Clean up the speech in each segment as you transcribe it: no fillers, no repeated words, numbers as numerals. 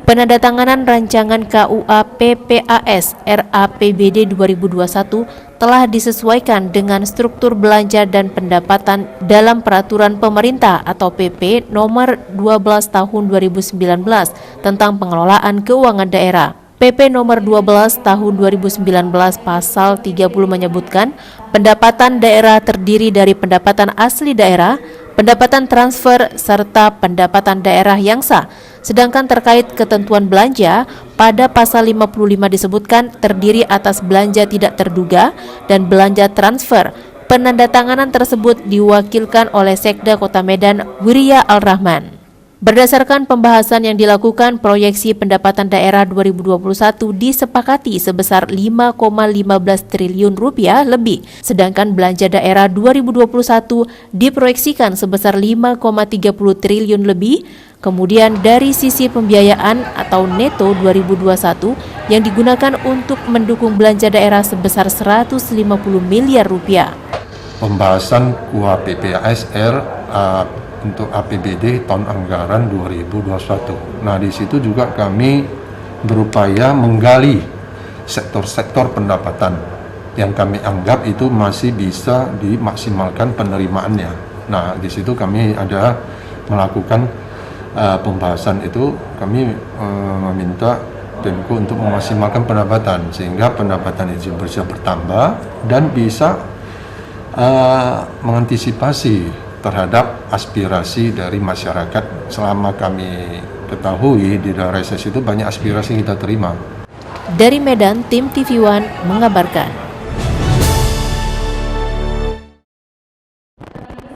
Penandatanganan rancangan KUA PPAS RAPBD 2021 telah disesuaikan dengan struktur belanja dan pendapatan dalam Peraturan Pemerintah atau PP Nomor 12 Tahun 2019 tentang Pengelolaan Keuangan Daerah. PP Nomor 12 Tahun 2019 Pasal 30 menyebutkan pendapatan daerah terdiri dari pendapatan asli daerah, pendapatan transfer, serta pendapatan daerah yang sah. Sedangkan terkait ketentuan belanja, pada pasal 55 disebutkan terdiri atas belanja tidak terduga dan belanja transfer. Penandatanganan tersebut diwakilkan oleh Sekda Kota Medan, Wirya Al-Rahman. Berdasarkan pembahasan yang dilakukan, proyeksi pendapatan daerah 2021 disepakati sebesar 5,15 triliun rupiah lebih, sedangkan belanja daerah 2021 diproyeksikan sebesar 5,30 triliun lebih. Kemudian dari sisi pembiayaan atau neto 2021 yang digunakan untuk mendukung belanja daerah sebesar 150 miliar rupiah. Pembahasan KUA PPAS untuk APBD tahun anggaran 2021. Nah, di situ juga kami berupaya menggali sektor-sektor pendapatan yang kami anggap itu masih bisa dimaksimalkan penerimaannya. Nah, di situ kami ada melakukan pembahasan itu, kami meminta Pemko untuk memaksimalkan pendapatan sehingga pendapatan itu bisa bertambah dan bisa mengantisipasi terhadap aspirasi dari masyarakat. Selama kami ketahui di daerah reses itu banyak aspirasi yang kita terima. Dari Medan, tim TV One mengabarkan.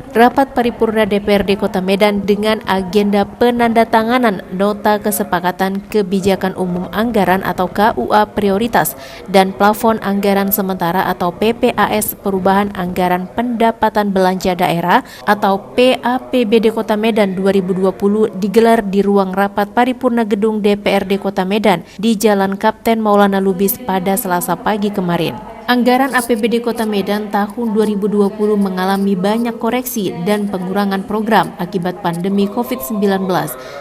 Rapat paripurna DPRD Kota Medan dengan agenda penandatanganan Nota Kesepakatan Kebijakan Umum Anggaran atau KUA Prioritas dan Plafon Anggaran Sementara atau PPAS Perubahan Anggaran Pendapatan Belanja Daerah atau PAPBD Kota Medan 2020 digelar di ruang rapat paripurna gedung DPRD Kota Medan di Jalan Kapten Maulana Lubis pada Selasa pagi kemarin. Anggaran APBD Kota Medan tahun 2020 mengalami banyak koreksi dan pengurangan program akibat pandemi COVID-19,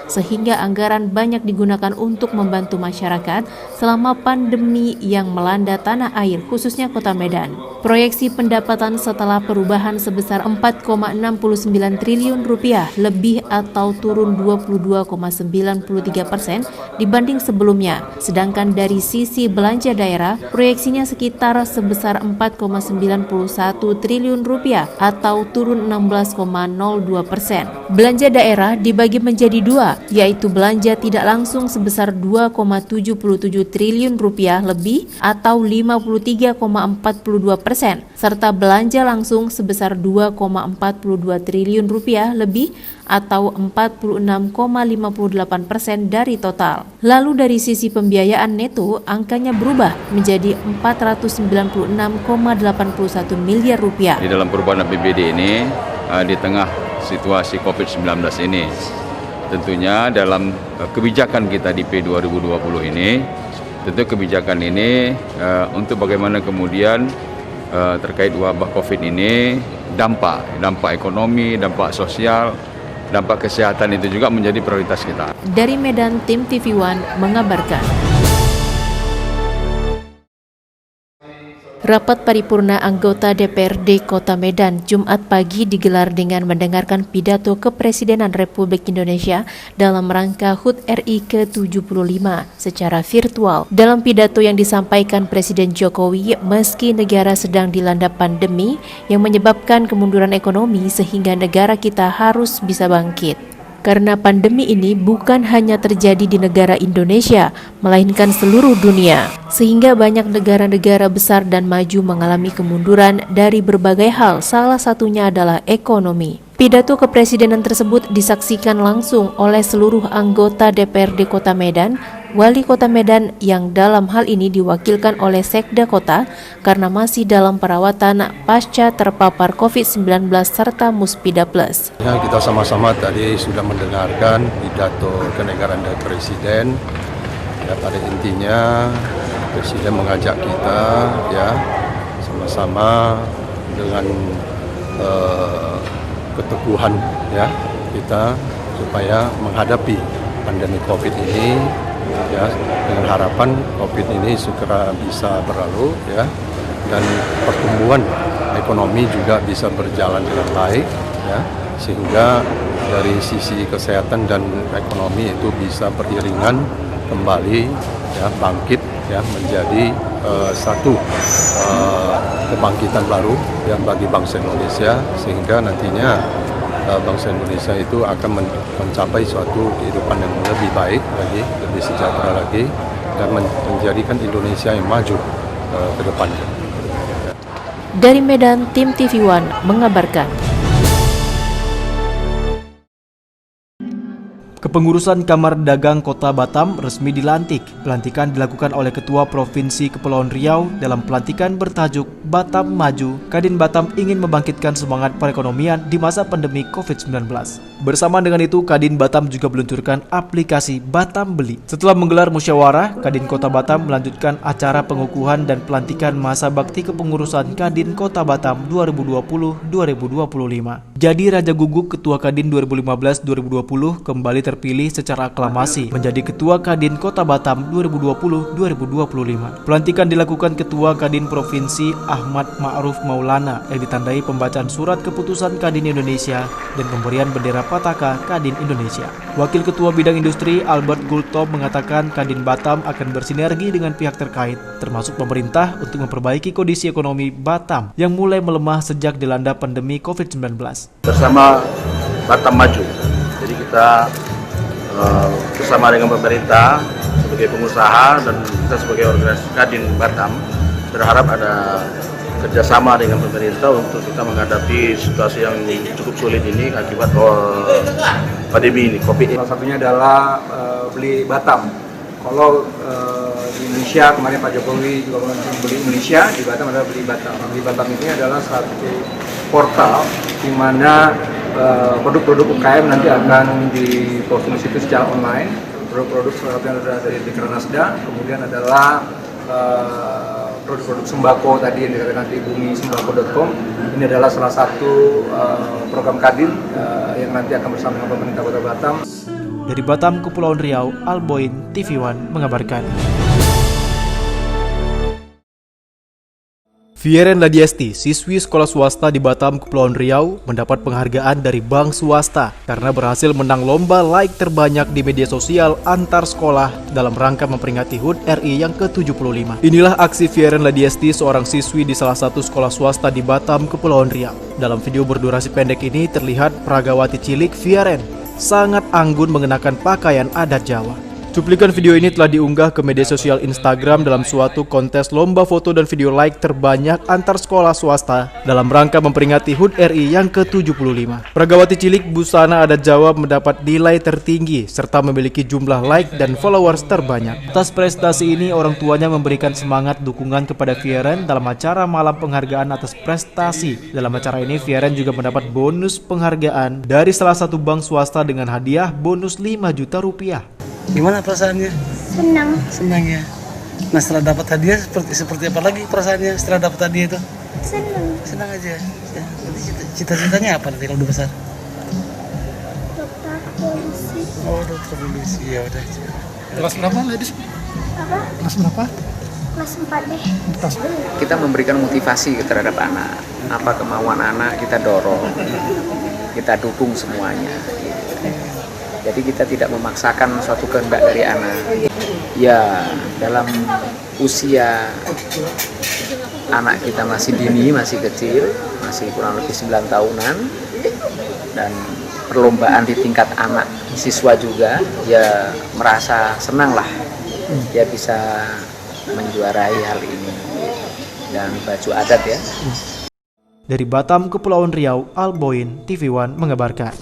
sehingga anggaran banyak digunakan untuk membantu masyarakat selama pandemi yang melanda tanah air, khususnya Kota Medan. Proyeksi pendapatan setelah perubahan sebesar 4,69 triliun rupiah lebih atau turun 22,93% dibanding sebelumnya. Sedangkan dari sisi belanja daerah, proyeksinya sekitar sebesar 4,91 triliun rupiah atau turun 16,02%. Belanja daerah dibagi menjadi dua, yaitu belanja tidak langsung sebesar 2,77 triliun rupiah lebih atau 53,42%, serta belanja langsung sebesar 2,42 triliun rupiah lebih atau 46,58% dari total. Lalu dari sisi pembiayaan neto, angkanya berubah menjadi 496,81 miliar rupiah. Di dalam perubahan APBD ini, di tengah situasi COVID-19 ini, tentunya dalam kebijakan kita di P2020 ini, tentu kebijakan ini untuk bagaimana kemudian terkait wabah COVID ini, dampak ekonomi, dampak sosial, dampak kesehatan itu juga menjadi prioritas kita. Dari Medan, tim TV One mengabarkan. Rapat paripurna anggota DPRD Kota Medan Jumat pagi digelar dengan mendengarkan pidato Kepresidenan Republik Indonesia dalam rangka HUT RI ke-75 secara virtual. Dalam pidato yang disampaikan Presiden Jokowi, meski negara sedang dilanda pandemi yang menyebabkan kemunduran ekonomi sehingga negara kita harus bisa bangkit. Karena pandemi ini bukan hanya terjadi di negara Indonesia, melainkan seluruh dunia. Sehingga banyak negara-negara besar dan maju mengalami kemunduran dari berbagai hal, salah satunya adalah ekonomi. Pidato kepresidenan tersebut disaksikan langsung oleh seluruh anggota DPRD Kota Medan, Wali Kota Medan yang dalam hal ini diwakilkan oleh Sekda Kota karena masih dalam perawatan pasca terpapar COVID-19 serta Muspida Plus. Ya, kita sama-sama tadi sudah mendengarkan pidato kenegaraan dari Presiden. Ya, pada intinya Presiden mengajak kita ya sama-sama dengan keteguhan ya kita supaya menghadapi pandemi COVID ini ya, dengan harapan COVID ini segera bisa berlalu ya, dan pertumbuhan ekonomi juga bisa berjalan dengan baik ya, sehingga dari sisi kesehatan dan ekonomi itu bisa beriringan kembali ya, bangkit ya, menjadi satu kebangkitan baru ya bagi bangsa Indonesia, sehingga nantinya bangsa Indonesia itu akan mencapai suatu kehidupan yang lebih baik lagi, lebih sejahtera lagi, dan menjadikan Indonesia yang maju ke depannya. Dari Medan, tim TV One mengabarkan. Kepengurusan Kamar Dagang Kota Batam resmi dilantik. Pelantikan dilakukan oleh Ketua Provinsi Kepulauan Riau dalam pelantikan bertajuk Batam Maju. Kadin Batam ingin membangkitkan semangat perekonomian di masa pandemi COVID-19. Bersama dengan itu, Kadin Batam juga meluncurkan aplikasi Batam Beli. Setelah menggelar musyawarah, Kadin Kota Batam melanjutkan acara pengukuhan dan pelantikan masa bakti kepengurusan Kadin Kota Batam 2020-2025. Jadi Raja Guguk Ketua Kadin 2015-2020 kembali terpilih secara aklamasi menjadi Ketua Kadin Kota Batam 2020-2025. Pelantikan dilakukan Ketua Kadin Provinsi Ahmad Ma'ruf Maulana yang ditandai pembacaan surat keputusan Kadin Indonesia dan pemberian bendera Pataka Kadin Indonesia. Wakil Ketua Bidang Industri Albert Gultom mengatakan Kadin Batam akan bersinergi dengan pihak terkait, termasuk pemerintah untuk memperbaiki kondisi ekonomi Batam yang mulai melemah sejak dilanda pandemi COVID-19. Bersama Batam Maju, jadi kita bersama dengan pemerintah sebagai pengusaha dan kita sebagai organisasi Kadin Batam berharap ada kerjasama dengan pemerintah untuk kita menghadapi situasi yang cukup sulit ini akibat pandemi ini, COVID. Salah satunya adalah beli Batam. Kalau di Indonesia kemarin Pak Jokowi juga beli Indonesia, di Batam adalah beli Batam. Beli Batam ini adalah satu portal di mana produk-produk UKM nanti akan diposting di situ secara online. Produk-produk salah satunya adalah dari Dekranasda, kemudian adalah produk-produk sembako tadi yang dikatakan di bumisembako.com. Ini adalah salah satu program Kadin yang nanti akan bersama dengan pemerintah Kota Batam. Dari Batam, Kepulauan Riau, Alboin, TV One mengabarkan. Fieren Ladiesti, siswi sekolah swasta di Batam, Kepulauan Riau, mendapat penghargaan dari bank swasta karena berhasil menang lomba like terbanyak di media sosial antar sekolah dalam rangka memperingati HUT RI yang ke-75. Inilah aksi Fieren Ladiesti, seorang siswi di salah satu sekolah swasta di Batam, Kepulauan Riau. Dalam video berdurasi pendek ini terlihat Pragawati cilik Fieren sangat anggun mengenakan pakaian adat Jawa. Cuplikan video ini telah diunggah ke media sosial Instagram dalam suatu kontes lomba foto dan video like terbanyak antar sekolah swasta dalam rangka memperingati HUT RI yang ke-75. Pragawati cilik busana adat Jawa mendapat nilai tertinggi serta memiliki jumlah like dan followers terbanyak. Atas prestasi ini, orang tuanya memberikan semangat dukungan kepada Fieren dalam acara malam penghargaan atas prestasi. Dalam acara ini, Fieren juga mendapat bonus penghargaan dari salah satu bank swasta dengan hadiah bonus 5 juta rupiah. Gimana perasaannya? Senang. Senang ya. Nah, setelah dapat hadiah seperti apa lagi perasaannya setelah dapat hadiah itu? Senang. Senang aja. Ya, cita-citanya apa nanti kalau udah besar? Dokter polisi. Oh, dokter polisi. Ya udah. Kelas berapa, Ladies? Apa? Kelas berapa? Kelas 4 deh. Kita memberikan motivasi terhadap anak. Apa kemauan anak kita dorong, kita dukung semuanya. Jadi kita tidak memaksakan suatu kehendak dari anak. Ya, dalam usia anak kita masih dini, masih kecil, masih kurang lebih 9 tahunan, dan perlombaan di tingkat anak siswa juga, ya merasa senang lah dia bisa menjuarai hal ini. Dan baju adat ya. Dari Batam, Kepulauan Riau, Alboin, TV One mengabarkan.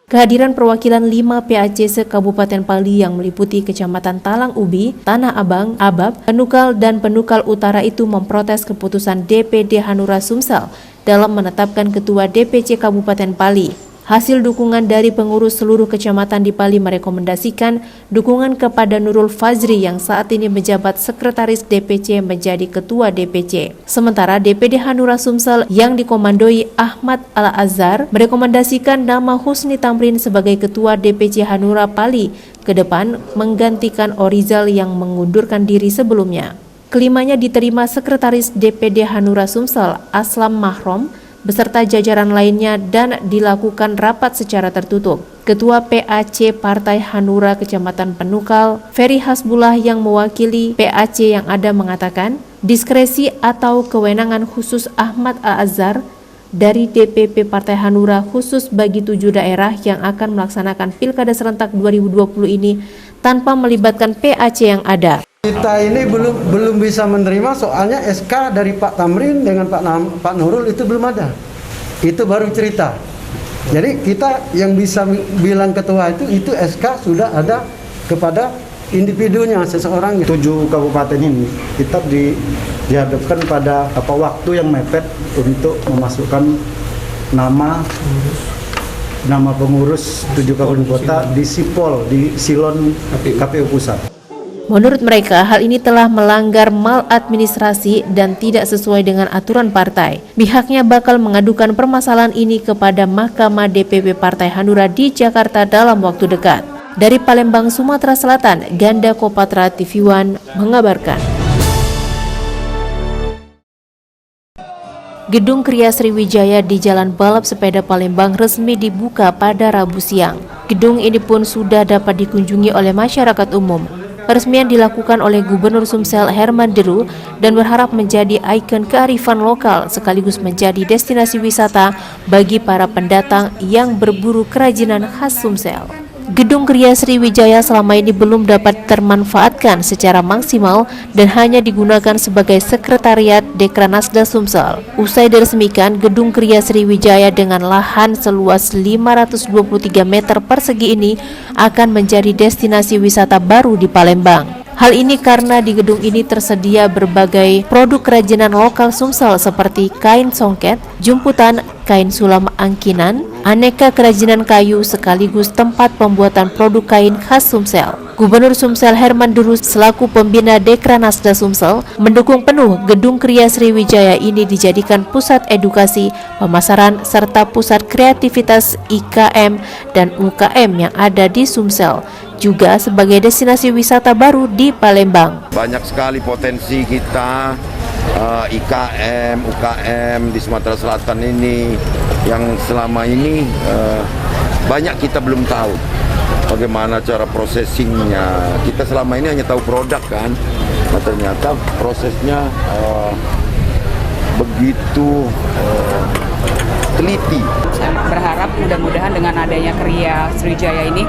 Kehadiran perwakilan 5 PAC se-Kabupaten Pali yang meliputi Kecamatan Talang Ubi, Tanah Abang, Abab, Penukal, dan Penukal Utara itu memprotes keputusan DPD Hanura Sumsel dalam menetapkan Ketua DPC Kabupaten Pali. Hasil dukungan dari pengurus seluruh kecamatan di Pali merekomendasikan dukungan kepada Nurul Fazri yang saat ini menjabat Sekretaris DPC menjadi Ketua DPC. Sementara DPD Hanura Sumsel yang dikomandoi Ahmad Al-Azhar merekomendasikan nama Husni Tamrin sebagai Ketua DPC Hanura Pali ke depan menggantikan Orizal yang mengundurkan diri sebelumnya. Kelimanya diterima Sekretaris DPD Hanura Sumsel Aslam Mahrom beserta jajaran lainnya dan dilakukan rapat secara tertutup. Ketua PAC Partai Hanura Kecamatan Penukal, Ferry Hasbullah yang mewakili PAC yang ada mengatakan, diskresi atau kewenangan khusus Ahmad Al-Azhar dari DPP Partai Hanura khusus bagi 7 daerah yang akan melaksanakan Pilkada Serentak 2020 ini tanpa melibatkan PAC yang ada. Kita ini belum bisa menerima soalnya SK dari Pak Tamrin dengan Pak Nurul itu belum ada. Itu baru cerita. Jadi kita yang bisa bilang ketua itu SK sudah ada kepada individunya seseorang. 7 kabupaten ini kita dihadapkan pada waktu yang mepet untuk memasukkan nama pengurus 7 kabupaten kota di Sipol, di Silon KPU Pusat. Menurut mereka, hal ini telah melanggar maladministrasi dan tidak sesuai dengan aturan partai. Pihaknya bakal mengadukan permasalahan ini kepada Mahkamah DPP Partai Hanura di Jakarta dalam waktu dekat. Dari Palembang, Sumatera Selatan, Ganda Kopatra TV One mengabarkan. Gedung Kria Sriwijaya di Jalan Balap Sepeda Palembang resmi dibuka pada Rabu siang. Gedung ini pun sudah dapat dikunjungi oleh masyarakat umum. Peresmian dilakukan oleh Gubernur Sumsel Herman Deru dan berharap menjadi ikon kearifan lokal sekaligus menjadi destinasi wisata bagi para pendatang yang berburu kerajinan khas Sumsel. Gedung Kria Sriwijaya selama ini belum dapat termanfaatkan secara maksimal dan hanya digunakan sebagai sekretariat Dekranasda Sumsel. Usai diresmikan, Gedung Kria Sriwijaya dengan lahan seluas 523 meter persegi ini akan menjadi destinasi wisata baru di Palembang. Hal ini karena di gedung ini tersedia berbagai produk kerajinan lokal Sumsel seperti kain songket, jumputan, kain sulam angkinan, aneka kerajinan kayu sekaligus tempat pembuatan produk kain khas Sumsel. Gubernur Sumsel Herman Deru selaku pembina Dekranasda Sumsel mendukung penuh Gedung Kria Sriwijaya ini dijadikan pusat edukasi, pemasaran, serta pusat kreativitas IKM dan UKM yang ada di Sumsel, juga sebagai destinasi wisata baru di Palembang. Banyak sekali potensi kita IKM, UKM di Sumatera Selatan ini yang selama ini banyak kita belum tahu bagaimana cara processingnya. Kita selama ini hanya tahu produk kan, nah, ternyata prosesnya begitu teliti. Saya berharap mudah-mudahan dengan adanya Kria Sriwijaya ini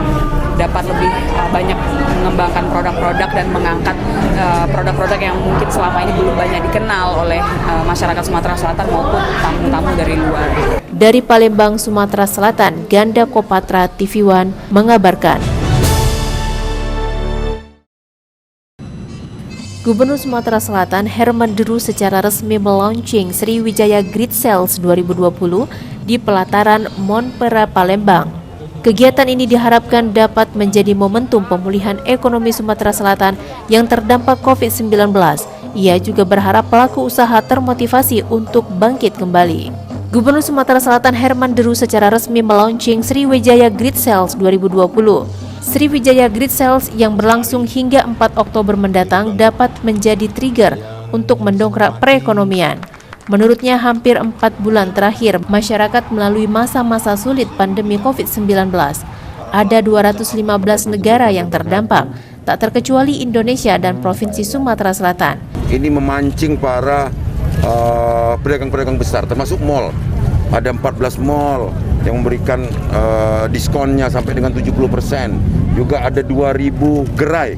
dapat lebih banyak mengembangkan produk-produk dan mengangkat produk-produk yang mungkin selama ini belum banyak dikenal oleh masyarakat Sumatera Selatan maupun tamu-tamu dari luar. Dari Palembang, Sumatera Selatan, Ganda Kopatra TV One mengabarkan. Gubernur Sumatera Selatan Herman Deru secara resmi melaunching Sriwijaya Great Sales 2020 di pelataran Monpera Palembang. Kegiatan ini diharapkan dapat menjadi momentum pemulihan ekonomi Sumatera Selatan yang terdampak COVID-19. Ia juga berharap pelaku usaha termotivasi untuk bangkit kembali. Gubernur Sumatera Selatan Herman Deru secara resmi melaunching Sriwijaya Great Sales 2020. Sriwijaya Great Sales yang berlangsung hingga 4 Oktober mendatang dapat menjadi trigger untuk mendongkrak perekonomian. Menurutnya hampir 4 bulan terakhir masyarakat melalui masa-masa sulit pandemi COVID-19. Ada 215 negara yang terdampak, tak terkecuali Indonesia dan Provinsi Sumatera Selatan. Ini memancing para pedagang-pedagang besar termasuk mal. Ada 14 mal yang memberikan diskonnya sampai dengan 70%. Juga ada 2.000 gerai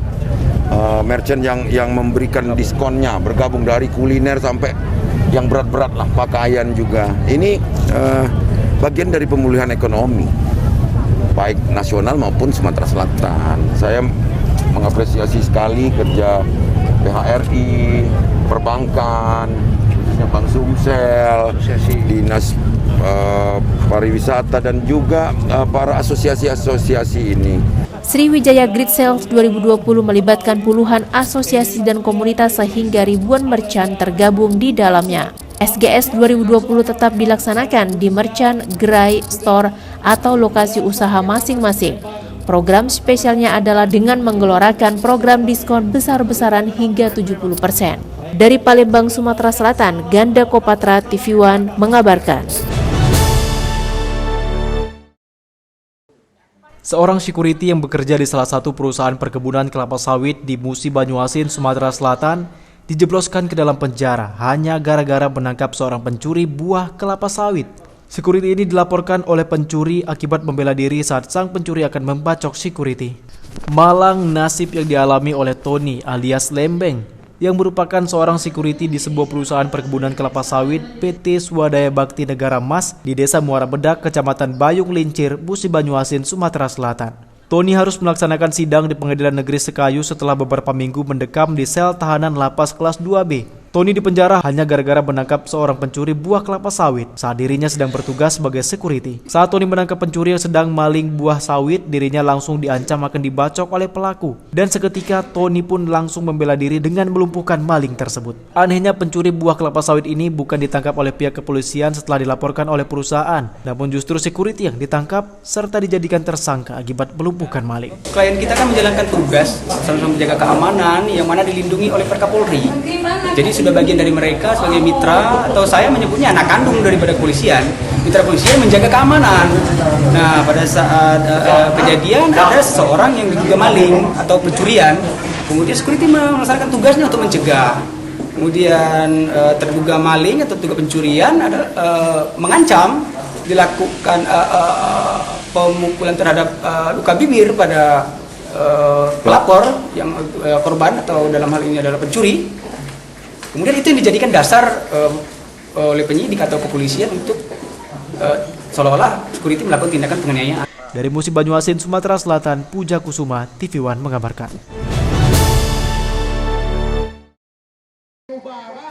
merchant yang memberikan diskonnya, bergabung dari kuliner sampai yang berat-berat lah, pakaian juga. Ini bagian dari pemulihan ekonomi, baik nasional maupun Sumatera Selatan. Saya mengapresiasi sekali kerja PHRI, perbankan, khususnya Bank Sumsel, Telkomsel, Dinas Pariwisata dan juga para asosiasi-asosiasi ini. Sriwijaya Great Sales 2020 melibatkan puluhan asosiasi dan komunitas sehingga ribuan merchant tergabung di dalamnya. SGS 2020 tetap dilaksanakan di merchant, gerai, store, atau lokasi usaha masing-masing. Program spesialnya adalah dengan menggelorakan program diskon besar-besaran hingga 70%. Dari Palembang, Sumatera Selatan, Ganda Kopatra TV One mengabarkan. Seorang security yang bekerja di salah satu perusahaan perkebunan kelapa sawit di Musi Banyuasin, Sumatera Selatan, dijebloskan ke dalam penjara hanya gara-gara menangkap seorang pencuri buah kelapa sawit. Security ini dilaporkan oleh pencuri akibat membela diri saat sang pencuri akan membacok security. Malang nasib yang dialami oleh Tony alias Lembeng, yang merupakan seorang security di sebuah perusahaan perkebunan kelapa sawit PT Swadaya Bakti Negara Mas di Desa Muara Bedak, Kecamatan Bayung Lincir, Musi Banyuasin, Sumatera Selatan. Tony harus melaksanakan sidang di Pengadilan Negeri Sekayu setelah beberapa minggu mendekam di sel tahanan lapas kelas 2B. Tony dipenjara hanya gara-gara menangkap seorang pencuri buah kelapa sawit saat dirinya sedang bertugas sebagai security. Saat Tony menangkap pencuri yang sedang maling buah sawit, dirinya langsung diancam akan dibacok oleh pelaku. Dan seketika Tony pun langsung membela diri dengan melumpuhkan maling tersebut. Anehnya pencuri buah kelapa sawit ini bukan ditangkap oleh pihak kepolisian setelah dilaporkan oleh perusahaan, namun justru security yang ditangkap serta dijadikan tersangka akibat melumpuhkan maling. Klien kita kan menjalankan tugas sama-sama menjaga keamanan yang mana dilindungi oleh Perkapolri. Jadi sudah bagian dari mereka sebagai mitra, atau saya menyebutnya anak kandung daripada kepolisian. Mitra kepolisian menjaga keamanan. Nah, pada saat kejadian ada seseorang yang diduga maling atau pencurian, kemudian security melaksanakan tugasnya untuk mencegah. Kemudian terduga maling atau terduga pencurian ada mengancam, dilakukan pemukulan terhadap luka bibir pada pelapor yang korban atau dalam hal ini adalah pencuri. Kemudian itu yang dijadikan dasar oleh penyidik atau kepolisian untuk seolah-olah security melakukan tindakan penganiayaan. Dari Musi Banyuasin, Sumatera Selatan, Puja Kusuma, TV One mengabarkan.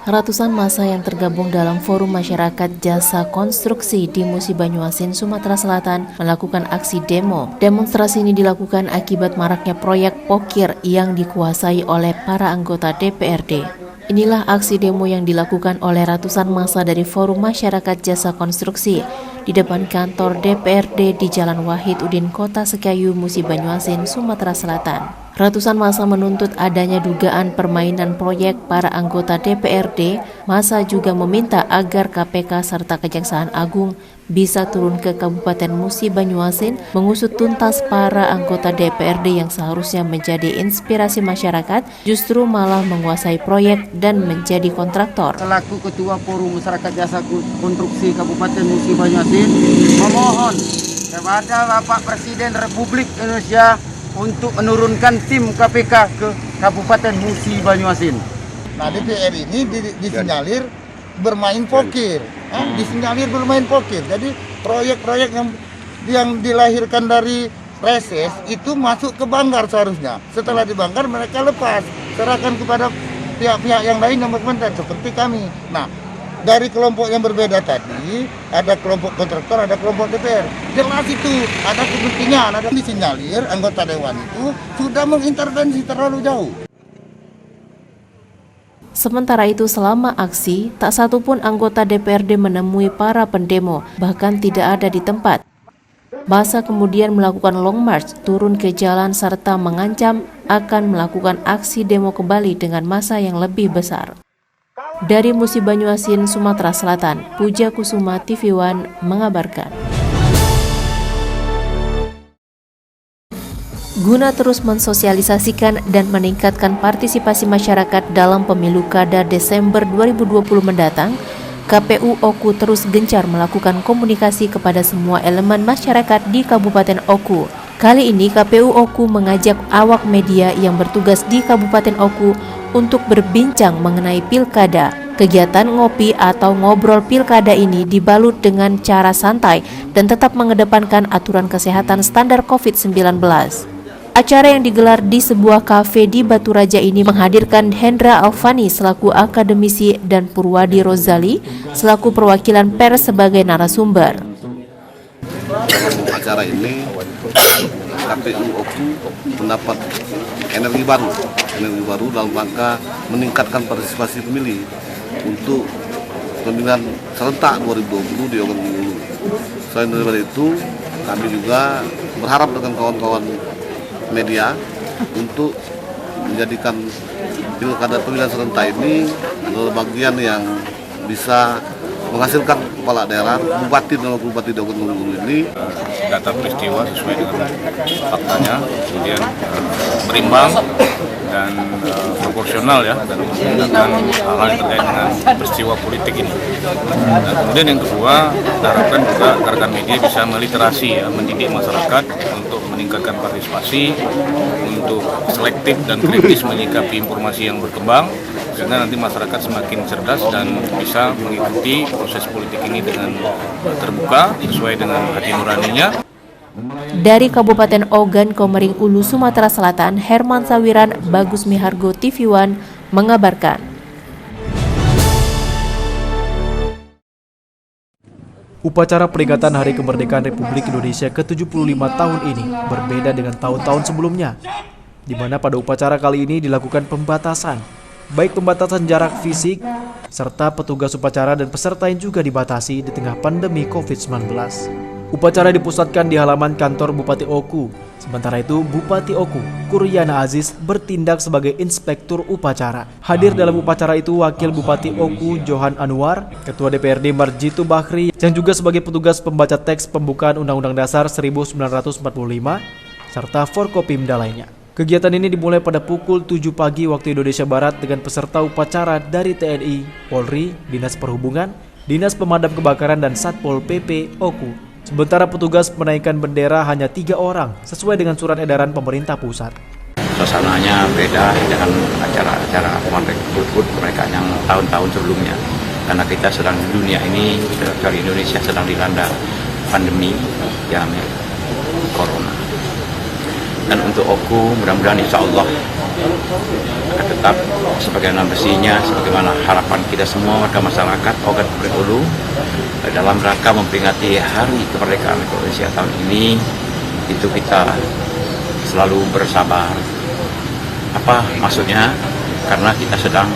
Ratusan massa yang tergabung dalam Forum Masyarakat Jasa Konstruksi di Musi Banyuasin, Sumatera Selatan melakukan aksi demo. Demonstrasi ini dilakukan akibat maraknya proyek pokir yang dikuasai oleh para anggota DPRD. Inilah aksi demo yang dilakukan oleh ratusan massa dari Forum Masyarakat Jasa Konstruksi di depan kantor DPRD di Jalan Wahid Udin, Kota Sekayu, Musi Banyuasin, Sumatera Selatan. Ratusan massa menuntut adanya dugaan permainan proyek para anggota DPRD. Massa juga meminta agar KPK serta Kejaksaan Agung bisa turun ke Kabupaten Musi Banyuasin mengusut tuntas para anggota DPRD yang seharusnya menjadi inspirasi masyarakat, justru malah menguasai proyek dan menjadi kontraktor. Selaku Ketua Forum Masyarakat Jasa Konstruksi Kabupaten Musi Banyuasin memohon kepada Bapak Presiden Republik Indonesia untuk menurunkan tim KPK ke Kabupaten Musi Banyuasin. Nah, DPR ini disinyalir bermain pokir, disinyalir bermain pokir. Jadi proyek-proyek yang dilahirkan dari reses itu masuk ke Banggar seharusnya. Setelah di Banggar mereka lepas, serahkan kepada pihak-pihak yang lain yang berkepentingan seperti kami. Nah, dari kelompok yang berbeda tadi, ada kelompok kontraktor, ada kelompok DPR. Jelas itu, ada kepentingan, ada disinyalir anggota dewan itu sudah mengintervensi terlalu jauh. Sementara itu, selama aksi, tak satu pun anggota DPRD menemui para pendemo, bahkan tidak ada di tempat. Massa kemudian melakukan long march, turun ke jalan serta mengancam akan melakukan aksi demo kembali dengan massa yang lebih besar. Dari Musi Banyuasin, Sumatera Selatan, Puja Kusuma, TV One mengabarkan. Guna terus mensosialisasikan dan meningkatkan partisipasi masyarakat dalam pemilu kada Desember 2020 mendatang, KPU Oku terus gencar melakukan komunikasi kepada semua elemen masyarakat di Kabupaten Oku. Kali ini KPU Oku mengajak awak media yang bertugas di Kabupaten Oku untuk berbincang mengenai pilkada. Kegiatan ngopi atau ngobrol pilkada ini dibalut dengan cara santai dan tetap mengedepankan aturan kesehatan standar COVID-19. Acara yang digelar di sebuah kafe di Batu Raja ini menghadirkan Hendra Alfani selaku akademisi dan Purwadi Rozali selaku perwakilan pers sebagai narasumber. Dalam acara ini KPU OKU mendapat energi baru dalam rangka meningkatkan partisipasi pemilih untuk pemilihan serentak 2020 di Ogan Komering Ulu. Selain daripada itu, kami juga berharap dengan kawan-kawan media untuk menjadikan pilkada pemilihan serentak ini adalah bagian yang bisa menghasilkan kepala daerah, bupati dan wakil bupati di Ogan Komering Ulu ini. Data peristiwa sesuai dengan faktanya, kemudian berimbang dan proporsional ya dalam menggunakan hal-hal yang terkait dengan peristiwa politik ini. Dan kemudian yang kedua, diharapkan juga rekan media bisa meliterasi ya, mendidik masyarakat untuk meningkatkan partisipasi, untuk selektif dan kritis menyikapi informasi yang berkembang, sehingga nanti masyarakat semakin cerdas dan bisa mengikuti proses politik ini dengan terbuka sesuai dengan hati nuraninya. Dari Kabupaten Ogan Komering Ulu, Sumatera Selatan, Herman Sawiran, Bagus Mihargo, TV One mengabarkan. Upacara peringatan Hari Kemerdekaan Republik Indonesia ke-75 tahun ini berbeda dengan tahun-tahun sebelumnya, di mana pada upacara kali ini dilakukan pembatasan, baik pembatasan jarak fisik, serta petugas upacara dan peserta yang juga dibatasi di tengah pandemi COVID-19. Upacara dipusatkan di halaman kantor Bupati Oku. Sementara itu, Bupati Oku, Kuryana Aziz, bertindak sebagai inspektur upacara. Hadir dalam upacara itu Wakil Bupati Oku, Johan Anwar, Ketua DPRD Marjitu Bahri, yang juga sebagai petugas pembaca teks pembukaan Undang-Undang Dasar 1945, serta Forkopimda lainnya. Kegiatan ini dimulai pada pukul 7 pagi waktu Indonesia Barat dengan peserta upacara dari TNI, Polri, Dinas Perhubungan, Dinas Pemadam Kebakaran, dan Satpol PP Oku. Sementara petugas menaikkan bendera hanya 3 orang sesuai dengan surat edaran pemerintah pusat. Suasananya beda dengan acara-acara mereka yang tahun-tahun sebelumnya. Karena kita sedang di dunia ini, dari Indonesia sedang dilanda pandemi yang corona. Dan untuk Oku, mudah-mudahan insya Allah akan tetap sebagaimana besinya, sebagaimana harapan kita semua warga masyarakat Ogan Komering Ulu dalam rangka memperingati Hari Kemerdekaan Indonesia tahun ini, itu kita selalu bersabar. Apa maksudnya? Karena kita sedang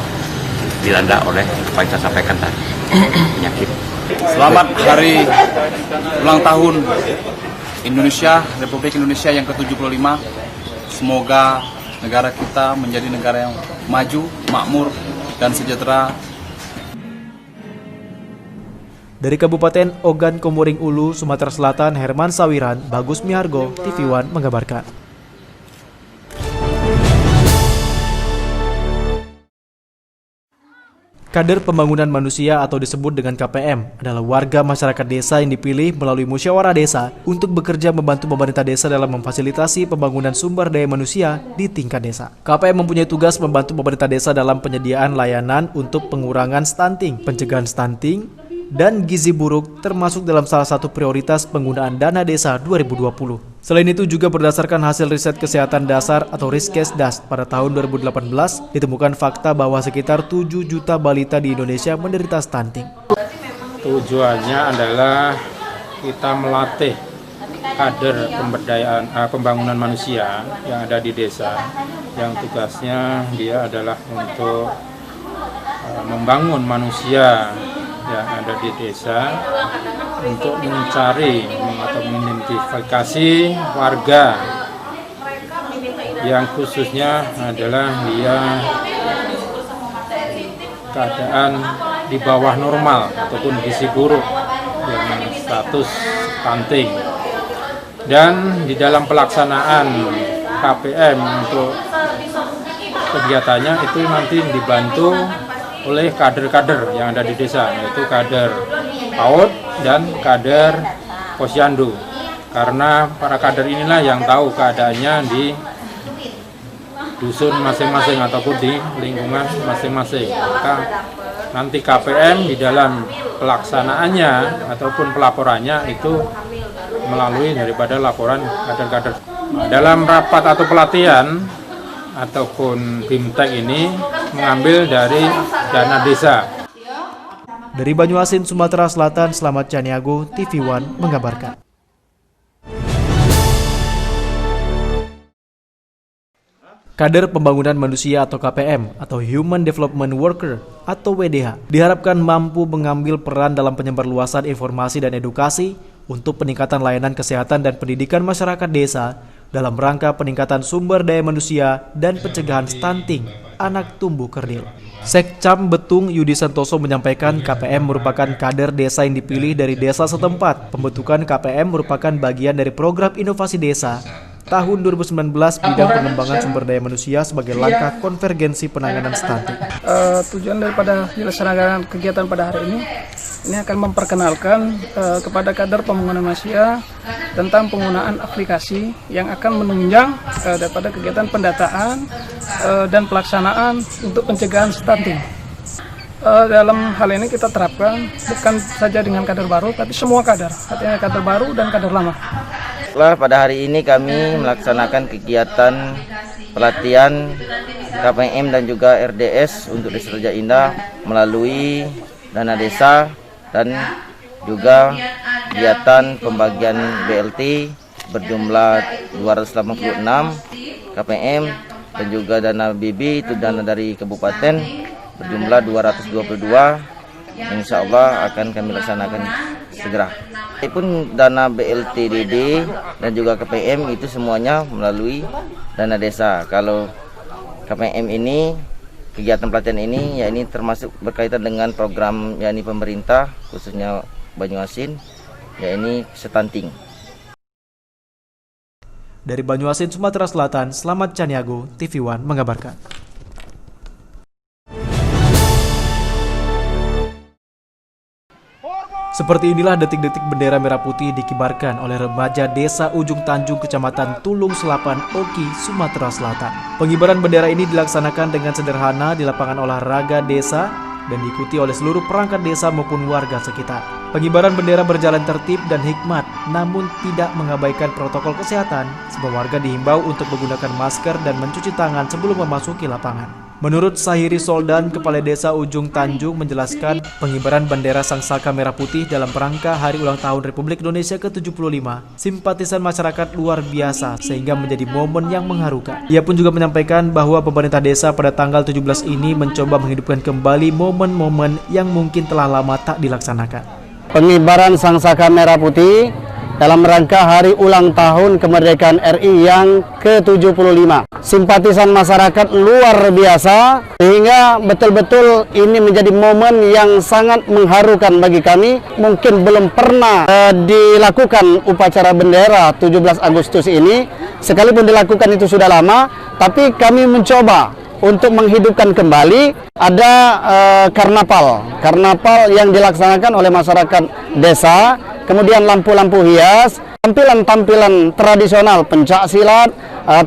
dilanda oleh apa yang saya sampaikan tadi, penyakit. Selamat Hari Ulang Tahun Indonesia, Republik Indonesia yang ke-75. Semoga negara kita menjadi negara yang maju, makmur, dan sejahtera. Dari Kabupaten Ogan Komering Ulu, Sumatera Selatan, Herman Sawiran, Bagus Mihargo, TV One mengabarkan. Kader Pembangunan Manusia atau disebut dengan KPM adalah warga masyarakat desa yang dipilih melalui musyawarah desa untuk bekerja membantu pemerintah desa dalam memfasilitasi pembangunan sumber daya manusia di tingkat desa. KPM mempunyai tugas membantu pemerintah desa dalam penyediaan layanan untuk pengurangan stunting, pencegahan stunting, dan gizi buruk termasuk dalam salah satu prioritas penggunaan dana desa 2020. Selain itu juga berdasarkan hasil riset kesehatan dasar atau Riskesdas pada tahun 2018 ditemukan fakta bahwa sekitar 7 juta balita di Indonesia menderita stunting. Tujuannya adalah kita melatih kader pembangunan manusia yang ada di desa, yang tugasnya dia adalah untuk membangun manusia yang ada di desa untuk mencari atau mengidentifikasi warga yang khususnya adalah dia keadaan di bawah normal ataupun gizi buruk dengan status stunting. Dan di dalam pelaksanaan KPM untuk kegiatannya itu nanti dibantu oleh kader-kader yang ada di desa, yaitu kader PAUD dan kader Posyandu. Karena para kader inilah yang tahu keadaannya di dusun masing-masing ataupun di lingkungan masing-masing. Maka nanti KPM di dalam pelaksanaannya ataupun pelaporannya itu melalui daripada laporan kader-kader. Dalam rapat atau pelatihan ataupun BIMTEK ini mengambil dari dana desa. Dari Banyuasin, Sumatera Selatan, Slamet Caniago, TV One mengabarkan. Kader Pembangunan Manusia atau KPM atau Human Development Worker atau WDH diharapkan mampu mengambil peran dalam penyebarluasan informasi dan edukasi untuk peningkatan layanan kesehatan dan pendidikan masyarakat desa dalam rangka peningkatan sumber daya manusia dan pencegahan stunting anak tumbuh kerdil. Sekcam Betung Yudi Santoso menyampaikan KPM merupakan kader desa yang dipilih dari desa setempat. Pembentukan KPM merupakan bagian dari program inovasi desa tahun 2019 bidang pengembangan sumber daya manusia sebagai langkah konvergensi penanganan stunting. Tujuan daripada dilaksanakan kegiatan pada hari ini akan memperkenalkan kepada kader pembangunan manusia tentang penggunaan aplikasi yang akan menunjang daripada kegiatan pendataan dan pelaksanaan untuk pencegahan stunting. Dalam hal ini kita terapkan bukan saja dengan kader baru, tapi semua kader, artinya kader baru dan kader lama. Pada hari ini kami melaksanakan kegiatan pelatihan KPM dan juga RDS untuk Desa Raja Indah melalui dana desa dan juga kegiatan pembagian BLT berjumlah 286 KPM dan juga dana BB itu dana dari kabupaten berjumlah 222 yang insya Allah akan kami laksanakan segera. Pun dana BLTDD dan juga KPM itu semuanya melalui dana desa. Kalau KPM ini, kegiatan pelatihan ini, ya ini termasuk berkaitan dengan program yakni pemerintah, khususnya Banyuasin, ya ini stunting. Dari Banyuasin, Sumatera Selatan, Slamet Caniago, TV One mengabarkan. Seperti inilah detik-detik bendera merah putih dikibarkan oleh remaja Desa Ujung Tanjung, Kecamatan Tulung Selapan, Oki, Sumatera Selatan. Pengibaran bendera ini dilaksanakan dengan sederhana di lapangan olahraga desa dan diikuti oleh seluruh perangkat desa maupun warga sekitar. Pengibaran bendera berjalan tertib dan hikmat, namun tidak mengabaikan protokol kesehatan. Semua warga dihimbau untuk menggunakan masker dan mencuci tangan sebelum memasuki lapangan. Menurut Sahiri Soldan, Kepala Desa Ujung Tanjung menjelaskan pengibaran bendera Sangsaka Merah Putih dalam rangka Hari Ulang Tahun Republik Indonesia ke-75, simpatisan masyarakat luar biasa sehingga menjadi momen yang mengharukan. Ia pun juga menyampaikan bahwa pemerintah desa pada tanggal 17 ini mencoba menghidupkan kembali momen-momen yang mungkin telah lama tak dilaksanakan. Pengibaran Sangsaka Merah Putih dalam rangka Hari Ulang Tahun Kemerdekaan RI yang ke-75. Simpatisan masyarakat luar biasa, sehingga betul-betul ini menjadi momen yang sangat mengharukan bagi kami. Mungkin belum pernah dilakukan upacara bendera 17 Agustus ini, sekalipun dilakukan itu sudah lama, tapi kami mencoba untuk menghidupkan kembali. Ada karnaval yang dilaksanakan oleh masyarakat desa, kemudian lampu-lampu hias, tampilan-tampilan tradisional, pencak silat,